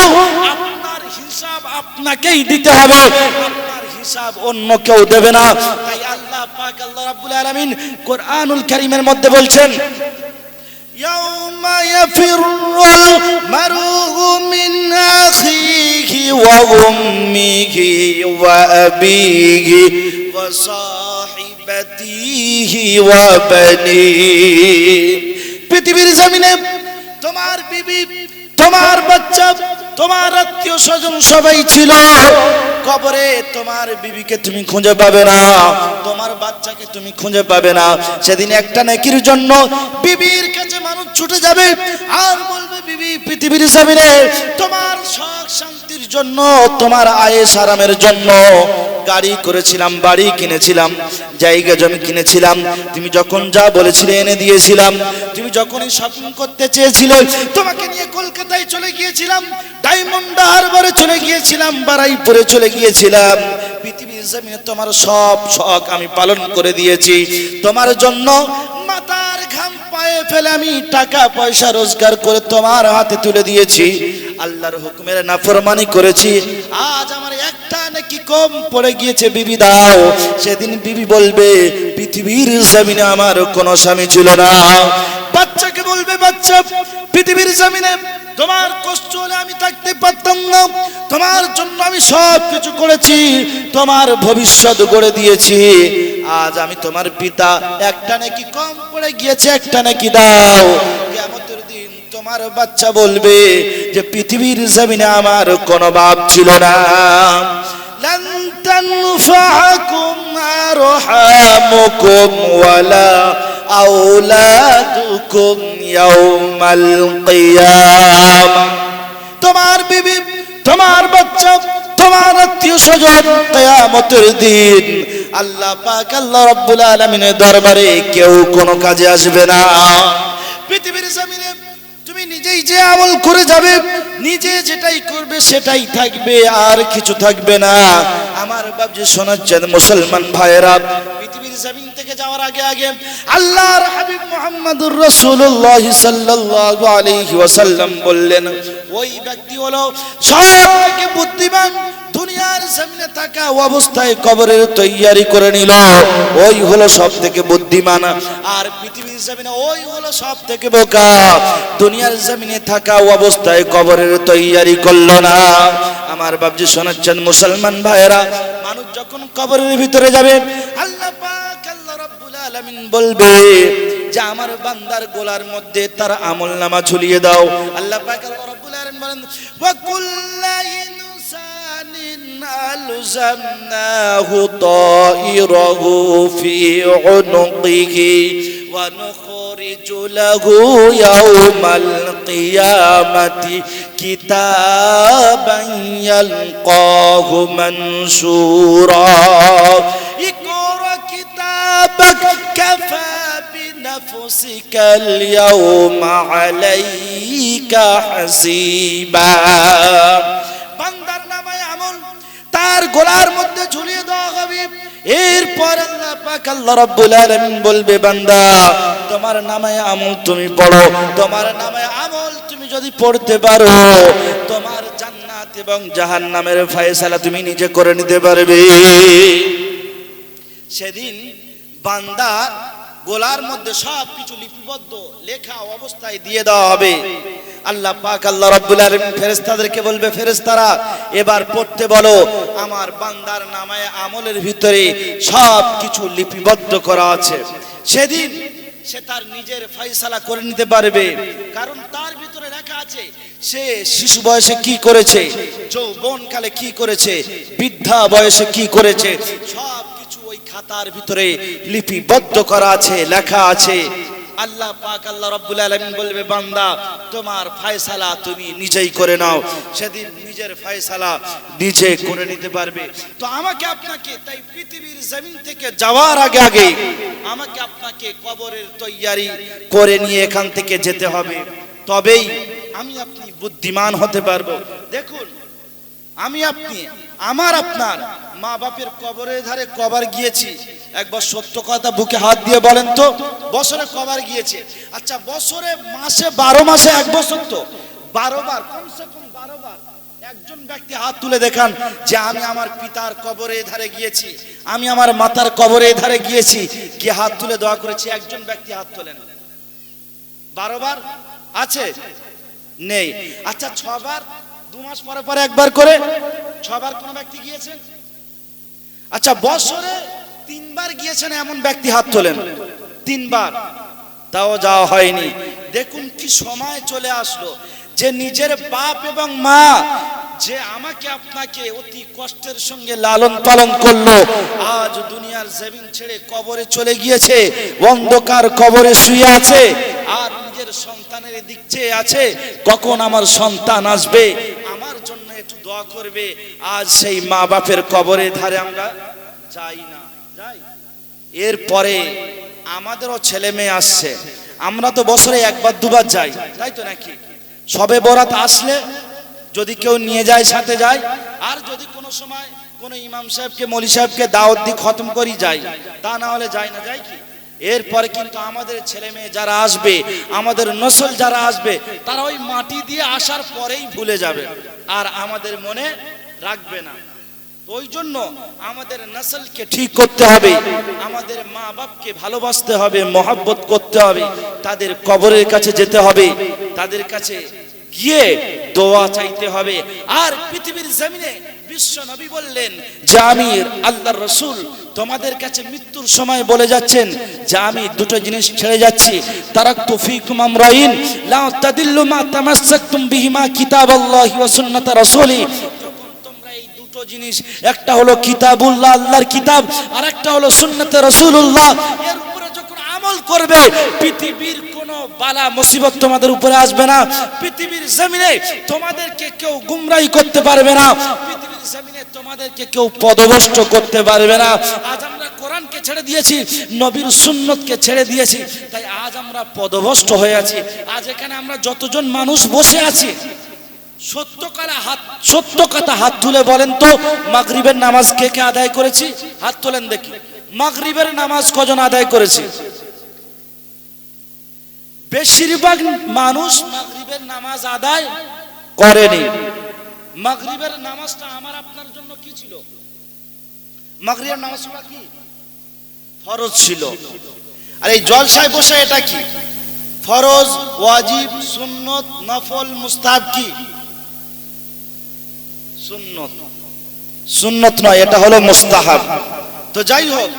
আপনার হিসাব আপনাকেই দিতে হবে, আপনার হিসাব অন্য কেউ দেবে না। তাই আল্লাহ পাক, আল্লাহ রাব্বুল আলামিন কোরআনুল কারীমের মধ্যে বলছেন, ইয়াউমা ইয়াফিরুল মারউ মিন আখিহি ওয়া উম্মিহি ওয়া আবিহি ওয়া সাহিবাতিহি ওয়া বানিহি। পৃথিবীর জমিনে তোমার বিবি, তোমার বাচ্চা, তোমার আত্মীয় স্বজন সবাই ছিল, কবরে তোমার বিবিকে তুমি খুঁজে পাবে না, তোমার বাচ্চাকে তুমি খুঁজে পাবে না। সেদিন একটা নেকির জন্য বিবির কাছে মানুষ ছুটে যাবে আর বলবে, বিবি, পৃথিবীর জমিনে তোমার সুখ শান্তির জন্য, তোমার আয়েশ আরামের জন্য গাড়ি করেছিলাম, বাড়ি কিনেছিলাম, জায়গা জমি কিনেছিলাম, তুমি যখন যা বলেছিলে এনে দিয়েছিলাম, তুমি যখনই শপিং করতে চেয়েছিলে, তোমাকে নিয়ে কলকাতায় চলে গিয়েছিলাম, ডায়মন্ড হারবারে চলে গিয়েছিলাম, বারাইপুরে চলে গিয়েছিলাম, পৃথিবীর জমিনে তোমার সব শখ আমি পালন করে দিয়েছি, তোমার জন্য মাথার ঘাম পায়ে ফেলে আমি টাকা পয়সা রোজগার করে তোমার হাতে তুলে দিয়েছি, আল্লাহর হুকুমের নাফরমানি করেছি, আজ আমার একটা নাকি কম পড়ে গিয়েছে, বিবি দাও। সেদিন বিবি বলবে, পৃথিবীর জমিনে আমার কোনো স্বামী ছিল না। বাচ্চাকে বলবে, বাচ্চা, পৃথিবীর জমিনে তোমার কষ্ট হলে আমি থাকতে পারতাম না, তোমার জন্য আমি সব কিছু করেছি, তোমার ভবিষ্যৎ গড়ে দিয়েছি, আজ আমি তোমার পিতা, একটা নাকি কম পড়ে গিয়েছে, একটা নাকি দাও। কিয়ামতের দিন তোমার বাচ্চা বলবে যে পৃথিবীর জমিনে আমার কোনো বাপ ছিল না। লান তানফাকুম আরহামুকুম ওয়ালা আওলাদুকুম ইয়াউমাল কিয়ামা। তোমার বিবি, তোমার বাচ্চা, তোমার আত্মীয় স্বজন কিয়ামতের দিন আল্লাহ পাক আল্লাহ রাব্বুল আলামিনের দরবারে কেউ কোনো কাজে আসবে না। পৃথিবীর জমিনে তুমি নিজেই যে আমল করে যাবে, নিজে যেটাই করবে সেটাই থাকবে, আর কিছু থাকবে না। আমার বাপজি শোনাচ্ছেন মুসলমান ভাইয়েরা, পৃথিবীর জমিন থেকে যাওয়ার আগে আগে আল্লাহর হাবিব মুহাম্মদুর রাসূলুল্লাহ সাল্লাল্লাহু আলাইহি ওয়াসাল্লাম বললেন, ওই ব্যক্তি হলো সবথেকে বুদ্ধিমান, দুনিয়ার জমিনে থাকা অবস্থায় কবরের তৈয়ারি করে নিল, ওই হলো সবথেকে বুদ্ধিমান। আর পৃথিবীর জমিনে ওই হলো সবথেকে বোকা, দুনিয়ার জমিনে থাকা অবস্থায় কবরের তৈয়ারি করলো না। আমার বাপজি শোনাচ্ছেন মুসলমান ভাইয়েরা, মানুষ যখন কবরের ভিতরে যাবে আল্লাহ পাক আল্লাহ রাব্বুল আলামিন বলবে যে আমার বান্দার গোলার মধ্যে তার আমলনামা ঝুলিয়ে দাও। আল্লাহ পাক আল্লাহ রাব্বুল আলামিন বলেন, ওয়া কুল্লা ইনসানিন আলজামনাহু তাইরাহু ফি উনুকিহি ওয়া নুখরিজু লাহু ইয়াওমাল কিয়ামাতি কিতাবান ইয়ালকাহু মানসুরা। ইকরা কিতাবাক কাফা বিনাফসিকাল ইয়াওমা আলাইকা হাসিবা। বান্দার নামায়ে আমল তার গলার মধ্যে ঝুলিয়ে দেওয়া হবে। এরপর আল্লাহ পাক আল্লাহ রাব্বুল আলামিন বলবে, বান্দা তোমার নামায়ে আমল তুমি পড়ো, তোমার নামায়ে আমল তুমি যদি পড়তে পারো তোমার জান্নাত এবং জাহান্নামের ফয়সালা তুমি নিজে করে নিতে পারবে। সেদিন বান্দা গোলার মধ্যে সবকিছু লিপিবদ্ধ লেখা অবস্থায় দিয়ে দেওয়া হবে। আল্লাহ পাক আল্লাহ রাব্বুল আলামিন ফেরেশতাদেরকে বলবে, ফেরেশতারা এবার পড়তে বলো, আমার বান্দার নামায়ে আমলের ভিতরে সবকিছু লিপিবদ্ধ করা আছে। সেদিন সে তার নিজের ফয়সালা করে নিতে পারবে, কারণ তার ভিতরে লেখা আছে সে শিশু বয়সে কি করেছে, যৌবনকালে কি করেছে, বৃদ্ধা বয়সে কি করেছে, সবকিছু ওই খাতার ভিতরে লিপিবদ্ধ করা আছে, লেখা আছে। আল্লাহ পাক আল্লাহ রাব্বুল আলামিন বলবে, বান্দা তোমার ফয়সালা তুমি নিজেই করে নাও। সেদিন নিজের ফয়সালা নিজে করে নিতে পারবে। তো আমাকে আপনাকে তাই পৃথিবীর জমিন থেকে যাওয়ার আগে আগে আমাকে আপনাকে কবরের তৈয়ারি করে নিয়ে এখান থেকে যেতে হবে, তবেই আমি আপনি বুদ্ধিমান হতে পারবো। দেখুন, আমি আপনি আমার আপনার মা বাপের কবরের ধারে কবার গিয়েছি? একবার সত্য কথা বুকে হাত দিয়ে বলেন তো, বছরে কবার গিয়েছে? আচ্ছা, বছরে মাসে 12 মাসে এক বছর তো 12 বার, কমসে কম 12 বার। একজন ব্যক্তি হাত তুলে দেখান যে আমি আমার পিতার কবরের ধারে গিয়েছি, আমি আমার মাতার কবরের ধারে গিয়েছি, কি হাত তুলে দোয়া করেছি? একজন ব্যক্তি হাত তোলেন। 12 বার আছে? নেই। আচ্ছা, 6 বার, 2 মাস পরে পরে একবার করে 6 বার কোন ব্যক্তি গিয়েছেন? আচ্ছা, বছরে 3 বার গিয়েছেন এমন ব্যক্তি হাত তোলেন। 3 বার, তাও যাওয়া হয়নি। দেখুন কি সময় চলে আসলো যে নিজের বাপ এবং মা যে আমাকে আপনাকে অতি কষ্টের সঙ্গে লালন পালন করলো, আজ দুনিয়ার জমিন ছেড়ে কবরে চলে গিয়েছে, অন্ধকার কবরে শুয়ে আছে, আর নিজের সন্তানের দিক চেয়ে আছে কখন আমার সন্তান আসবে, আমার জন্য একটু দোয়া করবে। আজ সেই মা বাপের কবরের ধারে আমরা যাই না, যাই। এরপরে আমাদেরও ছেলে মেয়ে আসছে, আমরা তো বছরে 1 বার 2 বার যাই, তাই তো নাকি? সবে বরাত আসলে যদি কেউ নিয়ে যায় সাথে যায়, আর যদি কোনো সময় কোনো ইমাম সাহেবকে মৌলী সাহেবকে দাওয়াত দিয়ে খতম করি যাই, তা না হলে যাই না, যাই কি? এরপরে কিন্তু আমাদের ছেলে মেয়ে যারা আসবে, আমাদের নসল যারা আসবে, তারা ওই মাটি দিয়ে আসার পরেই ভুলে যাবে, আর আমাদের মনে রাখবে না। ওই জন্য আমাদের নসলকে ঠিক করতে হবে, আমাদের মা বাপকে ভালোবাসতে হবে, মহব্বত করতে হবে, তাদের কবরের কাছে যেতে হবে, তাদের কাছে গিয়ে দোয়া চাইতে হবে। আর পৃথিবীর জমিনে বিশ্ব নবী বললেন যে আমি আল্লাহর রাসূল তোমাদের কাছে মৃত্যুর সময় বলে যাচ্ছেন যে আমি দুটো জিনিস ছেড়ে যাচ্ছি, তারাকতু ফীকুম আমরাইন লা তাদিল্লু মা তামাসসাকতুম বিহিমা কিতাবাল্লাহি ওয়া সুন্নাত রাসূলি। তোমরা এই দুটো জিনিস, একটা হলো কিতাবুল্লাহ, আল্লাহর কিতাব, আর একটা হলো সুন্নাতে রাসূলুল্লাহ, এর উপরে যখন আমল করবে পৃথিবীর কোনো বালা মুসিবত তোমাদের উপরে আসবে না। পৃথিবীর জমিনে তোমাদেরকে কেউ গুমরাহি করতে পারবে না, পৃথিবীর জমিনে তোমাদেরকে কেউ পদভ্রষ্ট করতে পারবে না। আজ আমরা কোরআনকে ছেড়ে দিয়েছি, নবীর সুন্নতকে ছেড়ে দিয়েছি, তাই আজ আমরা পদভ্রষ্ট হয়ে আছি। আজ এখানে আমরা যতজন মানুষ বসে আছি, সত্য কথা হাত তুলে বলেন তো, মাগরিবের নামাজ কে কে আদায় করেছি? হাত তোলেন দেখি। মাগরিবের নামাজ কজন আদায় করেছে? বেশিরভাগ মানুষ মাগরিবের নামাজ আদায় করেনি। মাগরিবের নামাজটা আমার আপনার জন্য কি ছিল? মাগরিবের নামাজটা কি? ফরজ ছিল। আর এই জলসায় বসে এটা কি? ফরজ, ওয়াজিব, সুন্নত, নফল, মুস্তাহাব কি? সুন্নত। সুন্নত নয়, এটা হলো মুস্তাহাব। তো যাই হোক,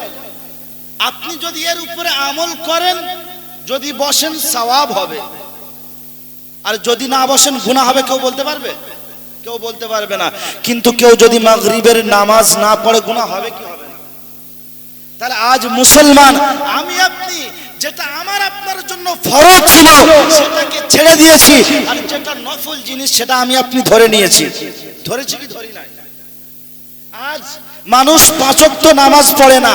আপনি যদি এর উপরে আমল করেন, যদি বসেন সওয়াব হবে, আর যদি না বসেন গুনাহ হবে। কেউ বলতে পারবে? কেউ বলতে পারবে না। কিন্তু কেউ যদি মাগরিবের নামাজ না পড়ে গুনাহ হবে কি হবে না? তাহলে আজ মুসলমান আমি আপনি যেটা আমার আপনার জন্য ফরজ ছিল সেটাকে ছেড়ে দিয়েছি, আর যেটা নফল জিনিস সেটা আমি আপনি ধরে নিয়েছি। ধরেছি কি ধরি নাই? আজ মানুষ পাঁচ ওয়াক্ত নামাজ পড়ে না,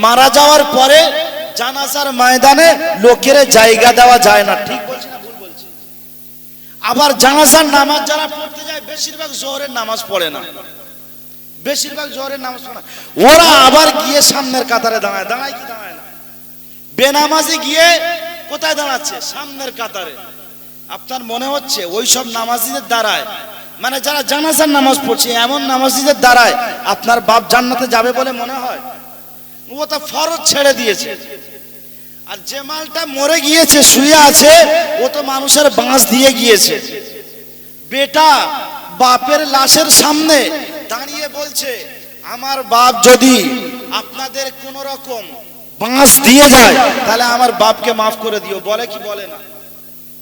মারা যাওয়ার পরে জানাজার ময়দানে লোকের জায়গা দেওয়া যায় না। ঠিক বলছি না ভুল বলছি? আবার জানাজার নামাজ যারা পড়তে যায় বেশিরভাগ জোহরের নামাজ পড়ে না, বেশিরভাগ জোহরের নামাজ পড়ে না, ওরা আবার গিয়ে সামনের কাতারে দাঁড়ায়। দাঁড়ায় কি দাঁড়ায় না? বেনামাজি গিয়ে কোথায় দাঁড়াচ্ছে? সামনের কাতারে। আপনার মনে হচ্ছে ওই সব নামাজিদের দাঁড়ায়, মানে যারা জানাজার নামাজ পড়ছে এমন নামাজিদের দাঁড়ায় আপনার বাপ জান্নাতে যাবে বলে মনে হয়? ও তো ফরজ ছেড়ে দিয়েছে। আর যে মালটা মরে গিয়েছে, শুয়ে আছে, ও তো মানুষের বাঁশ দিয়ে গিয়েছে। বেটা বাপের লাশের সামনে দাঁড়িয়ে বলছে, আমার বাপ যদি আপনাদের কোন রকম বাঁশ দিয়ে যায় তাহলে আমার বাপকে মাফ করে দিও। বলে কি বলে না?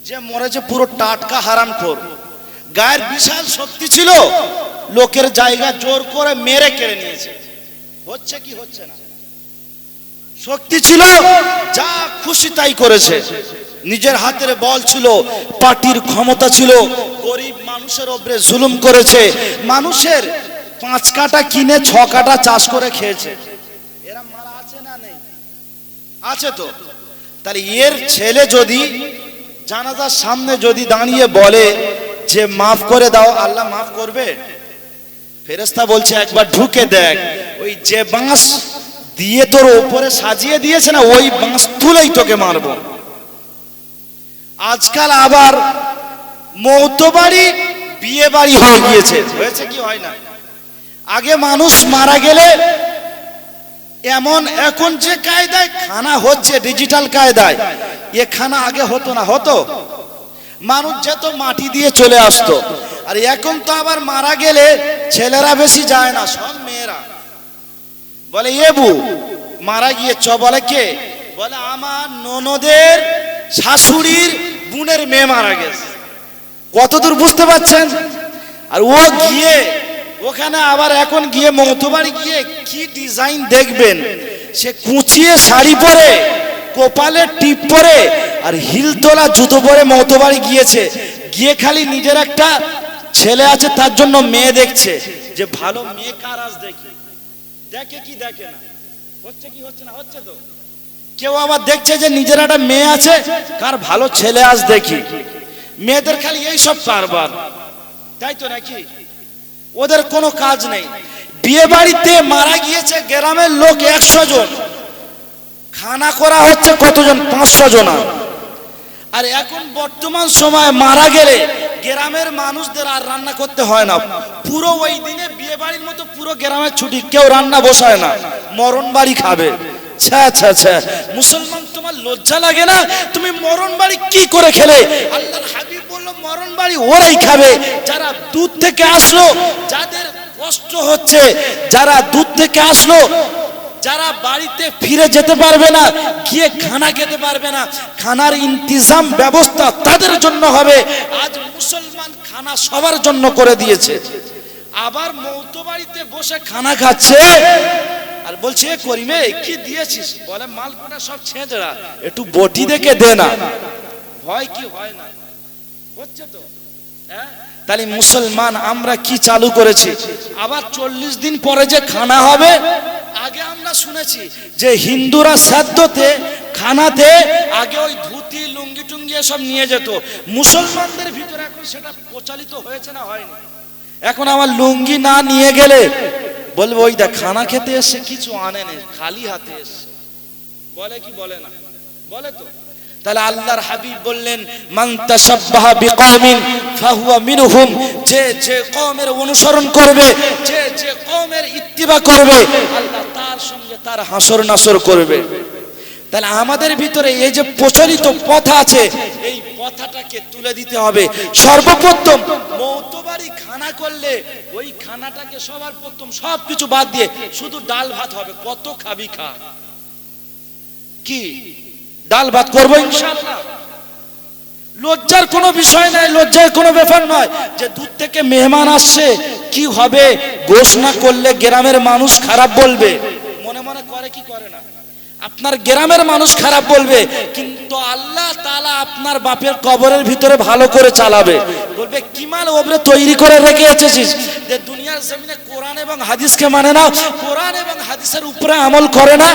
যে মরেছে পুরো টাটকা হারামখোর, গায়ের বিশাল শক্তি ছিল, লোকের জায়গা জোর করে মেরে কেড়ে নিয়েছে। হচ্ছে কি হচ্ছে না? শক্তি ছিল, যা খুশি তাই করেছে। নিজের হাতের বল ছিল, পার্টির ক্ষমতা ছিল, গরিব মানুষের উপরে জুলুম করেছে, মানুষের 5 কাঠা কিনে 6 কাঠা চাষ করে খেয়েছে। এরা মারা আছে না নেই? আছে তো। তাহলে এর ছেলে যদি জানাজার সামনে যদি দাঁড়িয়ে বলে যে মাফ করে দাও, আল্লাহ মাফ করবে? ফেরেশতা বলছে একবার ঢুকে দেখ, ওই যে বাঁশ দিয়ে তোর উপরে সাজিয়ে দিয়েছে না, ওই বাঁশ তুলেই তোকে মারবো। আজকাল আবার মৌতবাড়ি বিয়ে বাড়ি হয়ে গিয়েছে। হয়েছে কি হয় না? আগে মানুষ মারা গেলে এমন, এখন যে কায়দায় খানা হচ্ছে ডিজিটাল কায়দায়, এ খানা আগে হতো না। হতো, মানুষ যেত মাটি দিয়ে চলে আসতো। আর এখন তো আবার মারা গেলে ছেলেরা বেশি যায় না, সব মেয়েরা বলে এবু মারা গিয়েছ। বলে কে? বলে আমার ননদের শাশুড়ির বোনের মেয়ে মারা গেছে। কতদূর বুঝতে পারছেন? আর ও গিয়ে ওখানে আবার এখন গিয়ে মৌতবাড়ি গিয়ে কি ডিজাইন দেখবেন, সে কুচিয়ে শাড়ি পরে, কপালে টিপ পরে, আর হিল তোলা জুতো পরে মৌতবাড়ি গিয়েছে। গিয়ে খালি নিজের একটা ছেলে আছে তার জন্য মেয়ে দেখছে, যে ভালো মেয়ে কার আজ দেখি। দেখে কি দেখে না? হচ্ছে কি হচ্ছে না? হচ্ছে তো। কেউ আবার দেখছে যে নিজের একটা মেয়ে আছে, কার ভালো ছেলে আজ দেখি। মেয়েদের খালি এই সব কারবার, তাই তো নাকি? ওদের কোনো কাজ নেই। বিয়ে বাড়িতে মারা গিয়েছে গ্রামের লোক 100 জন, খানা করা হচ্ছে কতজন? 500 জন। আর এখন বর্তমান সময় মারা গেলে গ্রামের মানুষদের আর রান্না করতে হয় না, পুরো ওই দিনে বিয়ে বাড়ির মতো পুরো গ্রামের ছুটি, কেউ রান্না বসায় না, মরণ বাড়ি খাবে। মুসলমান তোমার লজ্জা লাগে না? তুমি মরণ বাড়ি কি করে খেলে? আল্লাহর হাবিব বললো মরণ বাড়ি ওরাই খাবে যারা দূর থেকে আসলো, যাদের কষ্ট হচ্ছে, যারা দূর থেকে আসলো, যারা বাড়িতে ফিরে যেতে পারবে না, গিয়ে খানা খেতে পারবে না, খানার ইন্তজাম ব্যবস্থা তাদের জন্য হবে। আজ মুসলমান খানা সবার জন্য করে দিয়েছে, আবার মৌতো বাড়িতে বসে খানা খাচ্ছে আর বলছে করিমে কি দিয়েছিস, বলে মালপোড়া সব ছেঁচড়া, একটু বটি দেখে দে না। হয় কি হয় না, হচ্ছে তো। তাহলে মুসলমান আমরা কি চালু করেছি, আবার 40 দিন পরে যে খানা হবে, আগে আমরা শুনেছি যে হিন্দুরা শ্রাদ্ধতে খানাতে আগে ওই ধুতি লুঙ্গি টুঙ্গি সব নিয়ে যেত, মুসলমানদের ভিতরে এখন সেটা প্রচলিত হয়েছে না হয়নি? এখন আমার লুঙ্গি না নিয়ে গেলে বলবো ওই দেখ খানা খেতে এসে কিছু আনেনি, খালি হাতে এসে, বলে কি বলে না, বলে তো। তাহলে আল্লাহর হাবিব বললেন মান তাশাব্বাহা বিকওমিন ফাহুয়া মিনহুম, যে যে কওমের অনুসরণ করবে, যে যে কওমের ইত্তিবা করবে, আল্লাহ তার সঙ্গে তার হাসর নাসর করবে। তাহলে আমাদের ভিতরে এই যে প্রচলিত প্রথা আছে, এই প্রথাটাকে তুলে দিতে হবে। সর্বপ্রথম মৌতবাড়ি খানা করলে ওই খানাটাকে সবার প্রথম সবকিছু বাদ দিয়ে শুধু ডাল ভাত হবে। কত খাবি খা, কি ডাল ভাত করবো ইনশাআল্লাহ। লজ্জার কোনো বিষয় নাই, লজ্জার কোনো ব্যাপার নয় যে দূর থেকে মেহমান আসছে কি হবে, গোশ না করলে গ্রামের মানুষ খারাপ বলবে, মনে মনে করে কি করে না, আপনার গ্রামের মানুষ খারাপ বলবে, কিন্তু আল্লাহ তাআলা আপনার বাপের কবরের ভিতরে ভালো করে চালাবে। বলবে কি মাল ওপরে তৈরি করে রেখে এসেছিস, যে দুনিয়ার জমিনে কোরআন এবং হাদিসকে মানে না, কোরআন এবং হাদিসের উপরে আমল করে না।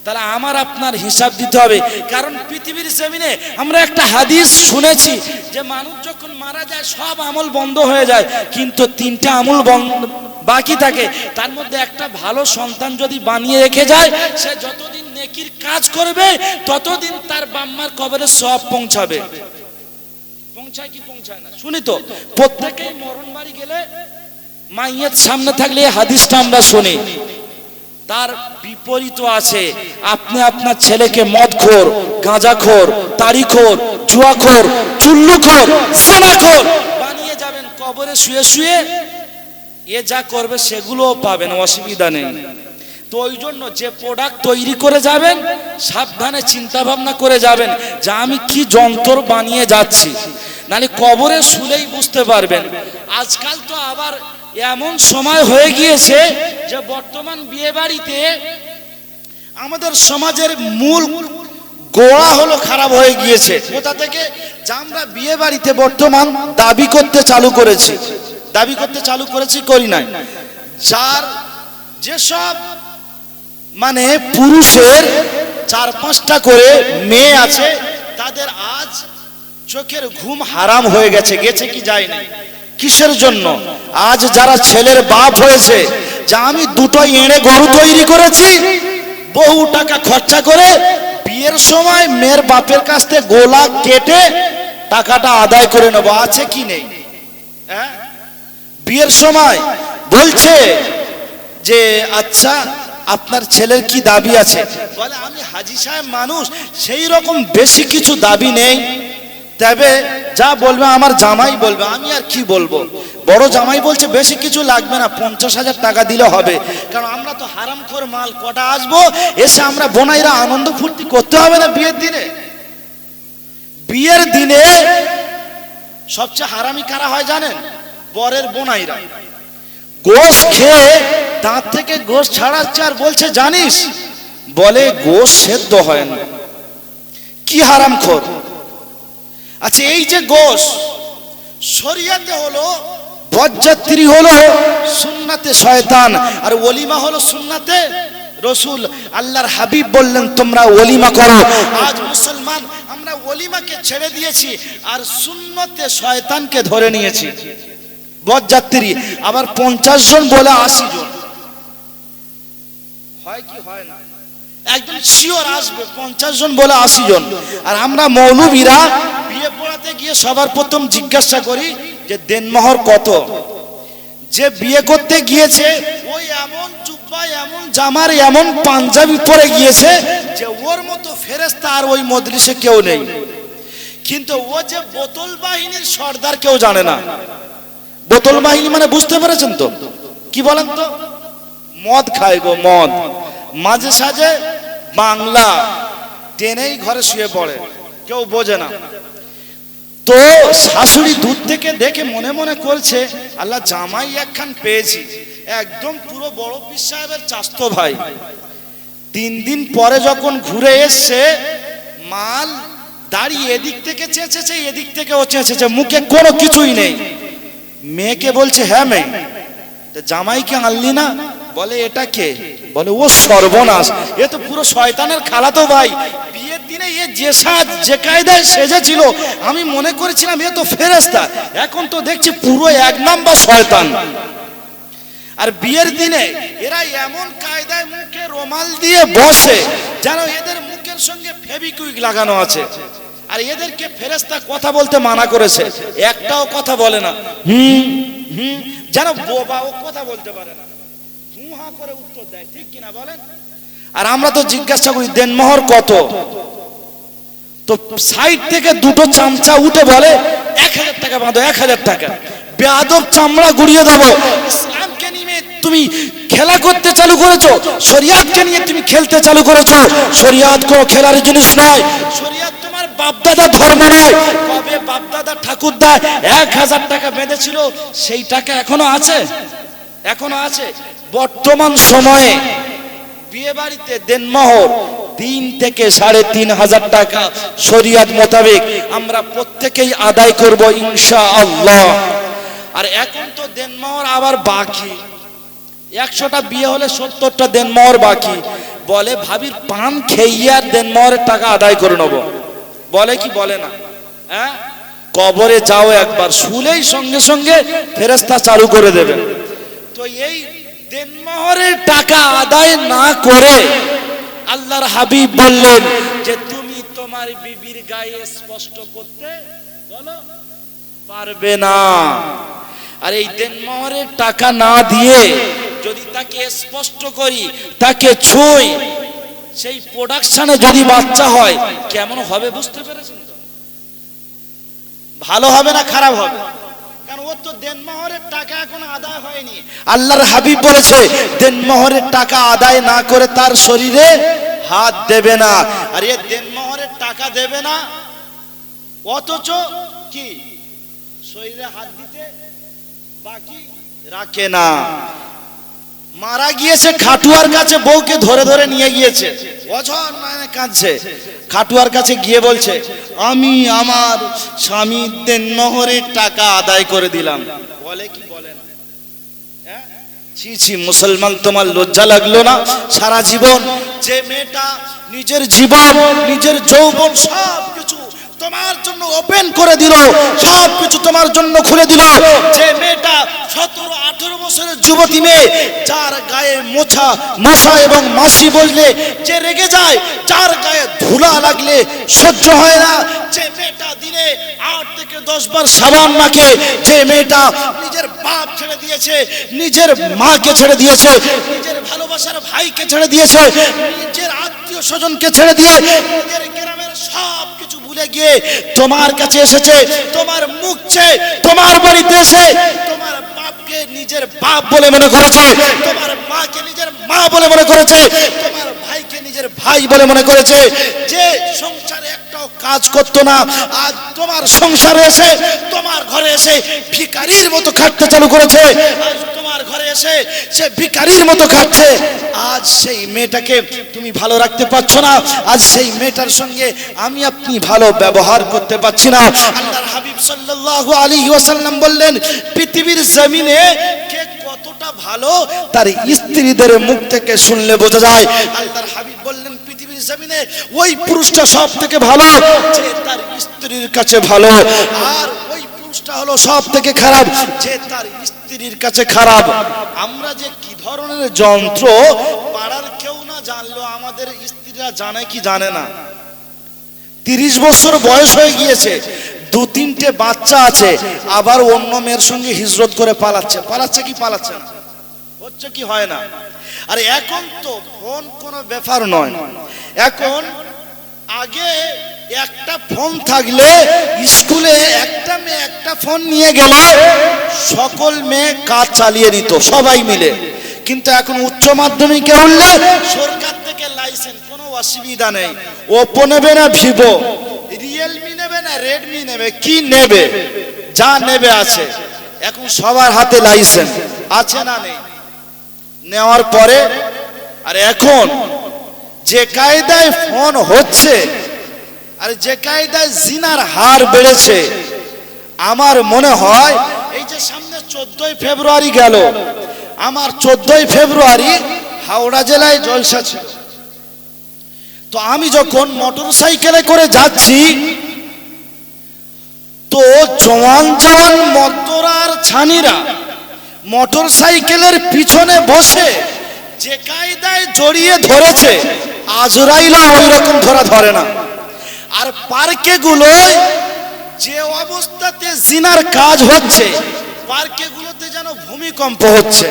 তাহলে আমার আপনার হিসাব দিতে হবে, কারণ পৃথিবীর জমিনে আমরা একটা হাদিস শুনেছি যে মানুষ যখন মারা যায় সব আমল বন্ধ হয়ে যায়, কিন্তু 3টা আমল বাকি থাকে। তার মধ্যে একটা ভালো সন্তান যদি বানিয়ে রেখে যায়, সে যতদিন নেকির কাজ করবে ততদিন তার বাম্মার কবরে সওয়াব পৌঁছাবে। পৌঁছায় কি পৌঁছায় না শুনি তো। প্রত্যেকেই মরণ বাড়ি গেলে মাইয়ের সামনে থাকলে হাদিসটা আমরা শুনি। তার বিপরীত আছে, আপনি আপনার ছেলেকে মদখোর, গাঁজাখোর, তাড়িখোর, জুয়াখোর, চুল্লুখোর, জেনাখোর বানিয়ে যাবেন, কবরে শুয়ে শুয়ে এ যা করবে সেগুলোও পাবেন, অসুবিধা নেই। তো ওই জন্য যে প্রোডাক্ট তৈরি করে যাবেন সাবধানে চিন্তা ভাবনা করে যাবেন যে আমি কি যন্ত্র বানিয়ে যাচ্ছি, নাহলে কবরে শুলেই বুঝতে পারবেন। আজকাল তো আবার এমন সময় হয়ে গিয়েছে যে বর্তমান বিয়ে বাড়িতে আমাদের সমাজের মূল গোড়া হলো খারাপ হয়ে গিয়েছে। কোথা থেকে? যে আমরা বিয়ে বাড়িতে বর্তমান দাবি করতে চালু করেছি, দাবি করতে চালু করেছি, করি নাই। যার যেসব মানে পুরুষের 4-5টা করে মেয়ে আছে, তাদের আজ চোখের ঘুম হারাম হয়ে গেছে, গেছে কি যায়নি। কিসের জন্য? আজ যারা ছেলের বাপ হয়েছে, যা আমি 2টো এঁড়ে গরু তৈরি করেছি, বহু টাকা খরচা করে বিয়ের সময় মেয়ের বাপের কাছ থেকে গোলা কেটে টাকাটা আদায় করে নেবো, আছে কি নেই? বিয়ের সময় বলছে যে আচ্ছা আপনার ছেলের কি দাবি আছে, বলে আমি হাজী সাহেব মানুষ, সেই রকম বেশি কিছু দাবি নেই, তবে যা বলবে আমার জামাই বলবে, আমি আর কি বলবো। বড় জামাই বলছে বেশি কিছু লাগবে না, 50,000 টাকা দিলে হবে, কারণ আমরা তো হারামখোর মাল, কটা আসবো এসে আমরা বোনাইরা আনন্দ ফুর্তি করতে হবে না বিয়ের দিনে। বিয়ের দিনে সবচেয়ে হারামি কারা হয় জানেন? বরের বোনাইরা। গোশ খেয়ে দাঁত থেকে গোশ ছাড়াচ্ছে আর বলছে জানিস, বলে গোশ সেদ্ধ হয় না, কি হারামখোর। আচ্ছা এই যে গোশ শরিয়াতে হলো বরযাত্রী, হলো সুন্নাতে শয়তান, আর ওলিমা হলো সুন্নাতে রসুল। আল্লাহর হাবিব বললেন তোমরা ওলিমা করো। আজ মুসলমান আমরা ওলিমাকে ছেড়ে দিয়েছি আর সুন্নতে শয়তানকে ধরে নিয়েছি। বরযাত্রী আবার 50 জন বলে 80 জন, হয় কি হয় না? একদম শিওর আসবে 50 জন বলে 80 জন। আর আমরা মৌলবীরা বিয়ে পড়াতে গিয়ে সবার প্রথম জিজ্ঞাসা করি যে দেনমোহর কত। যে বিয়ে করতে গিয়েছে ওই এমন জুব্বা, এমন জামার, এমন পাঞ্জাবি পরে গিয়েছে যে ওর মতো ফেরেশতা আর ওই মজলিসে কেউ নেই, কিন্তু ও যে বোতল বাহিনীর সর্দার কেউ জানে না। বোতল বাহিনী মানে বুঝতে পেরেছেন তো? কি বলেন তো? মদ খায় গো, মদ। মাঝে সাঝে বাংলা টেনেই ঘরে শুয়ে পড়ে, কেউ বোঝে না। তো শাশুড়ি দূর থেকে দেখে মনে মনে করছে, আল্লাহ জামাই একখান পেয়েছি, একদম পুরো বড় পীর সাহেবের চাস্তো ভাই। 3 দিন পরে যখন ঘুরে এসছে, মাল দাঁড়িয়ে এদিক থেকে চেঁচেছে, এদিক থেকে ও চেঁচেছে, মুখে কোনো কিছুই নেই। মেয়েকে বলছে, হ্যাঁ মেয়ে, জামাইকে আনলি না? বলে এটা কে? বলে ও সর্বনাশ, এ তো পুরো শয়তানের খালাতো ভাই। বিয়ের দিনে এ যে সাজ যে কায়দায় সেজেছিল, আমি মনে করেছিলাম এ তো ফেরেশতা, এখন তো দেখছি পুরো 1 নাম্বার শয়তান। আর বিয়ের দিনে এরা এমন কায়দায় মুখে রুমাল দিয়ে বসে যেন এদের মুখের সঙ্গে ফেভিকুইক লাগানো আছে। আর এদেরকে ফেরেশতা কথা বলতে মানা করেছে, একটাও কথা বলে না, যেন বোবা, ও কথা বলতে পারে না, হা করে উত্তর দেয়, ঠিক কিনা বলেন? আর আমরা তো জিজ্ঞাসা করি দেনমোহর কত, তো সাইড থেকে দুটো চামচা উঠে বলে 1000 টাকা বাঁধো, 1000 টাকা। বেয়াদব, চামড়া গুড়িয়ে দেবো। ইসলামকে নিয়ে তুমি খেলা করতে চালু করেছো, শরিয়াতকে নিয়ে তুমি খেলতে চালু করেছো। শরিয়াত কোনো খেলার জিনিস নয়, শরিয়াত তোমার বাপদাদা ধর্ম নয়। কবে বাপদাদা ঠাকুরদা 1000 টাকা বেঁধেছিল, সেই টাকা এখনো আছে? এখনো আছে। বর্তমান সময়ে বিয়ে বাড়িতে দেনমোহর 3 থেকে 3500 টাকা শরিয়াত মোতাবেক আমরা প্রত্যেকেই আদায় করব ইনশাআল্লাহ। আর এখন তো দেনমোহর আবার বাকি, 100টা বিয়ে হলে 70টা দেনমোহর বাকি। বলে ভাবির পান খেয়ে আর দেনমোহরের টাকা আদায় করে নেব, বলে কি বলে না? হ্যাঁ, কবরে যাও একবার, শুলেই সঙ্গে সঙ্গে ফেরেশতা চালু করে দেবে। তো এই দেনমোহরের টাকা আদায় না করে আল্লাহর হাবিব বললেন যে তুমি তোমার বিবির গায়ে স্পষ্ট করতে বলো পারবে না। আর এই দেনমোহরের টাকা না দিয়ে যদি তাকে স্পষ্ট করি, তাকে ছুঁই, সেই প্রোডাকশনে যদি বাচ্চা হয় কেমন হবে বুঝতে পেরেছেন তো? ভালো হবে না খারাপ হবে? কারণ ও তো দেনমোহরের টাকা এখনো আদায় হয়নি। আল্লাহর হাবিব বলেছে দেনমোহরের টাকা আদায় না করে তার শরীরে হাত দেবে না। আর এ দেনমোহরের টাকা দেবে না, অথচ কি শরীরে হাত দিতে বাকি রাখে না। মারা গিয়েছে, খাটুয়ার কাছে বউকে ধরে ধরে নিয়ে গিয়েছে, অঝর নয়নে কাঁদছে। খাটুয়ার কাছে গিয়ে বলছে, আমি আমার স্বামীর দেনমোহরের টাকা আদায় করে দিলাম। বলে কি বলে না? ছি ছি মুসলমান, তোমার লজ্জা লাগলো না? সারা জীবন যে মেয়েটা নিজের জীবন, নিজের যৌবন সব কিছু তোমার জন্য ওপেন করে দিল, সব কিছু তোমার জন্য খুলে দিল, যে মেয়েটা 17-18 বছরের যুবতী মেয়ে, যার গায়ে মোছা মশা এবং মাছি বসলে যে রেগে যায়, যার গায়ে ধুলা লাগলে সহ্য হয় না, যে মেয়েটা দিনে 8 থেকে 10 বার সাবান মাখে, যে মেয়েটা নিজের বাপ ছেড়ে দিয়েছে, নিজের মাকে ছেড়ে দিয়েছে, নিজের ভালোবাসার ভাইকে ছেড়ে দিয়েছে, নিজের আত্মীয় স্বজনকে ছেড়ে দিয়ে নিজের গ্রামের সব কিছু ভুলে গিয়ে তোমার কাছে এসেছে, তোমার মুখ চেয়ে তোমার বাড়িতে এসে তোমার বাপকে নিজের বাপ বলে মনে করেছে, তোমার মাকে নিজের মা বলে মনে করেছে, তোমার ভাইকে নিজের ভাই বলে মনে করেছে। যে সংসারে একটাও কাজ করতো না, আজ তোমার সংসারে এসে, তোমার ঘরে এসে ভিখারির মতো খাটতে চালু করেছে। আজ তোমার ঘরে এসে সে ভিখারির মতো খাটছে। আজ সেই মেয়েটাকে তুমি ভালো রাখতে পারছো না, আজ সেই মেয়েটার সঙ্গে আমি আপনি ভালো ব্যবহার করতে পারছি না। আল্লাহর হাবিব সাল্লাল্লাহু আলাইহি ওয়াসাল্লাম বললেন, পৃথিবীর জমিনে কে কতটা ভালো তার স্ত্রীদের মুখ থেকে শুনলে বোঝা যায়। আল্লাহর হাবিব বললেন, পৃথিবীর জমিনে ওই পুরুষটা সব থেকে ভালো যে তার স্ত্রীর কাছে ভালো, আর ওই পুরুষটা হলো সব থেকে খারাপ যে তার স্ত্রীর কাছে খারাপ। আমরা যে কি ধরনের যন্ত্র, পাড়ার কেউ না জানলো আমাদের স্ত্রীরা জানে কি জানে না। 30 বছর বয়স হয়ে গিয়েছে, 2-3টে বাচ্চা আছে, আবার অন্য মেয়ের সঙ্গে হিজরত করে পালাচ্ছে। পালাচ্ছে কি পালাচ্ছে না? হচ্ছে কি হয় না? আর এখন তো ফোন কোনো ব্যাপার নয়। এখন আগে একটা ফোন থাকলে স্কুলে একটা মেয়ে একটা ফোন নিয়ে গেলে সকল মেয়ে কাজ চালিয়ে নিত সবাই মিলে। কিন্তু এখন উচ্চ মাধ্যমিকে উঠলে সরকার থেকে লাইসেন্স, কোনো অসুবিধা নেই। ওপো নেবে না ভিভো, রিয়েলমি নেবে না রেডমি নেবে, কি নেবে, যা নেবে আছে। এখন সবার হাতে লাইসেন্স আছে না নেই? নেওয়ার পরে আর এখন যে কায়দায় ফোন হচ্ছে আর যে কায়দায় জিনার হার বেড়েছে, আমার মনে হয় এই যে সামনে 14ই ফেব্রুয়ারি গেল, আমার 14ই ফেব্রুয়ারি হাওড়া জেলায় জলসা ছিল। তো আমি যখন মোটর সাইকেলে করে যাচ্ছি, তো জওয়ান জওয়ান মদ্যরার ছানিরা মোটর সাইকেলের পিছনে বসে যে কায়দায় জড়িয়ে ধরেছে, আজরাইল ওই রকম ধরে না। আর পার্কে গুলোয় যে অবস্থাতে জিনার কাজ হচ্ছে, পার্কে গুলোতে যেন ভূমিকম্প হচ্ছে।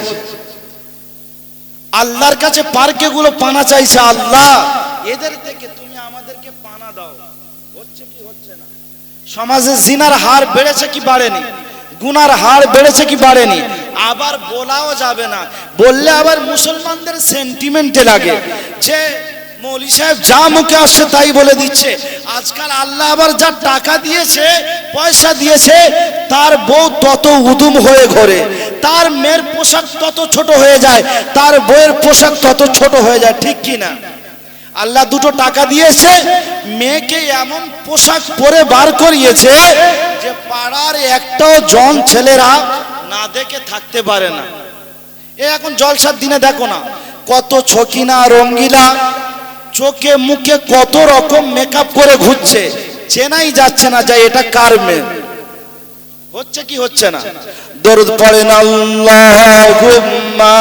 আল্লাহর কাছে পার্কে গুলো পানা চাইছে, আল্লাহ এদের থেকে তুমি আমাদেরকে পানা দাও। হচ্ছে কি হচ্ছে না? সমাজে জিনার হার বেড়েছে কি বাড়েনি? গুনার হার বেড়েছে কি বাড়েনি? আবার বলাও যাবে না, বললে আবার মুসলমানদের সেন্টিমেন্টে লাগে যে মৌলী সাহেব যা মুখে আসছে তাই বলে দিচ্ছে। আজকাল আল্লাহ আবার যা টাকা দিয়েছে, পয়সা দিয়েছে, তার বউ তত উদুম হয়ে ঘোরে, তার মেয়ের পোশাক তত ছোট হয়ে যায়, তার বউয়ের পোশাক তত ছোট হয়ে যায়, ঠিক কি না? আল্লাহ দুটো টাকা দিয়েছে, মেয়েকে এমন পোশাক পরে বার করিয়েছে যে পাড়ার একটাও জন ছেলেরা না দেখে থাকতে পারে না। এ এখন জলসার দিনে দেখো না, কত ছকিনা রঙ্গিলা, চোখে মুখে কত রকম মেকআপ করে ঘুরছে, চেনাই যাচ্ছে না যে এটা কার মেয়ে। হচ্ছে কি হচ্ছে না? দরুদ পড়েন আল্লাহুম্মা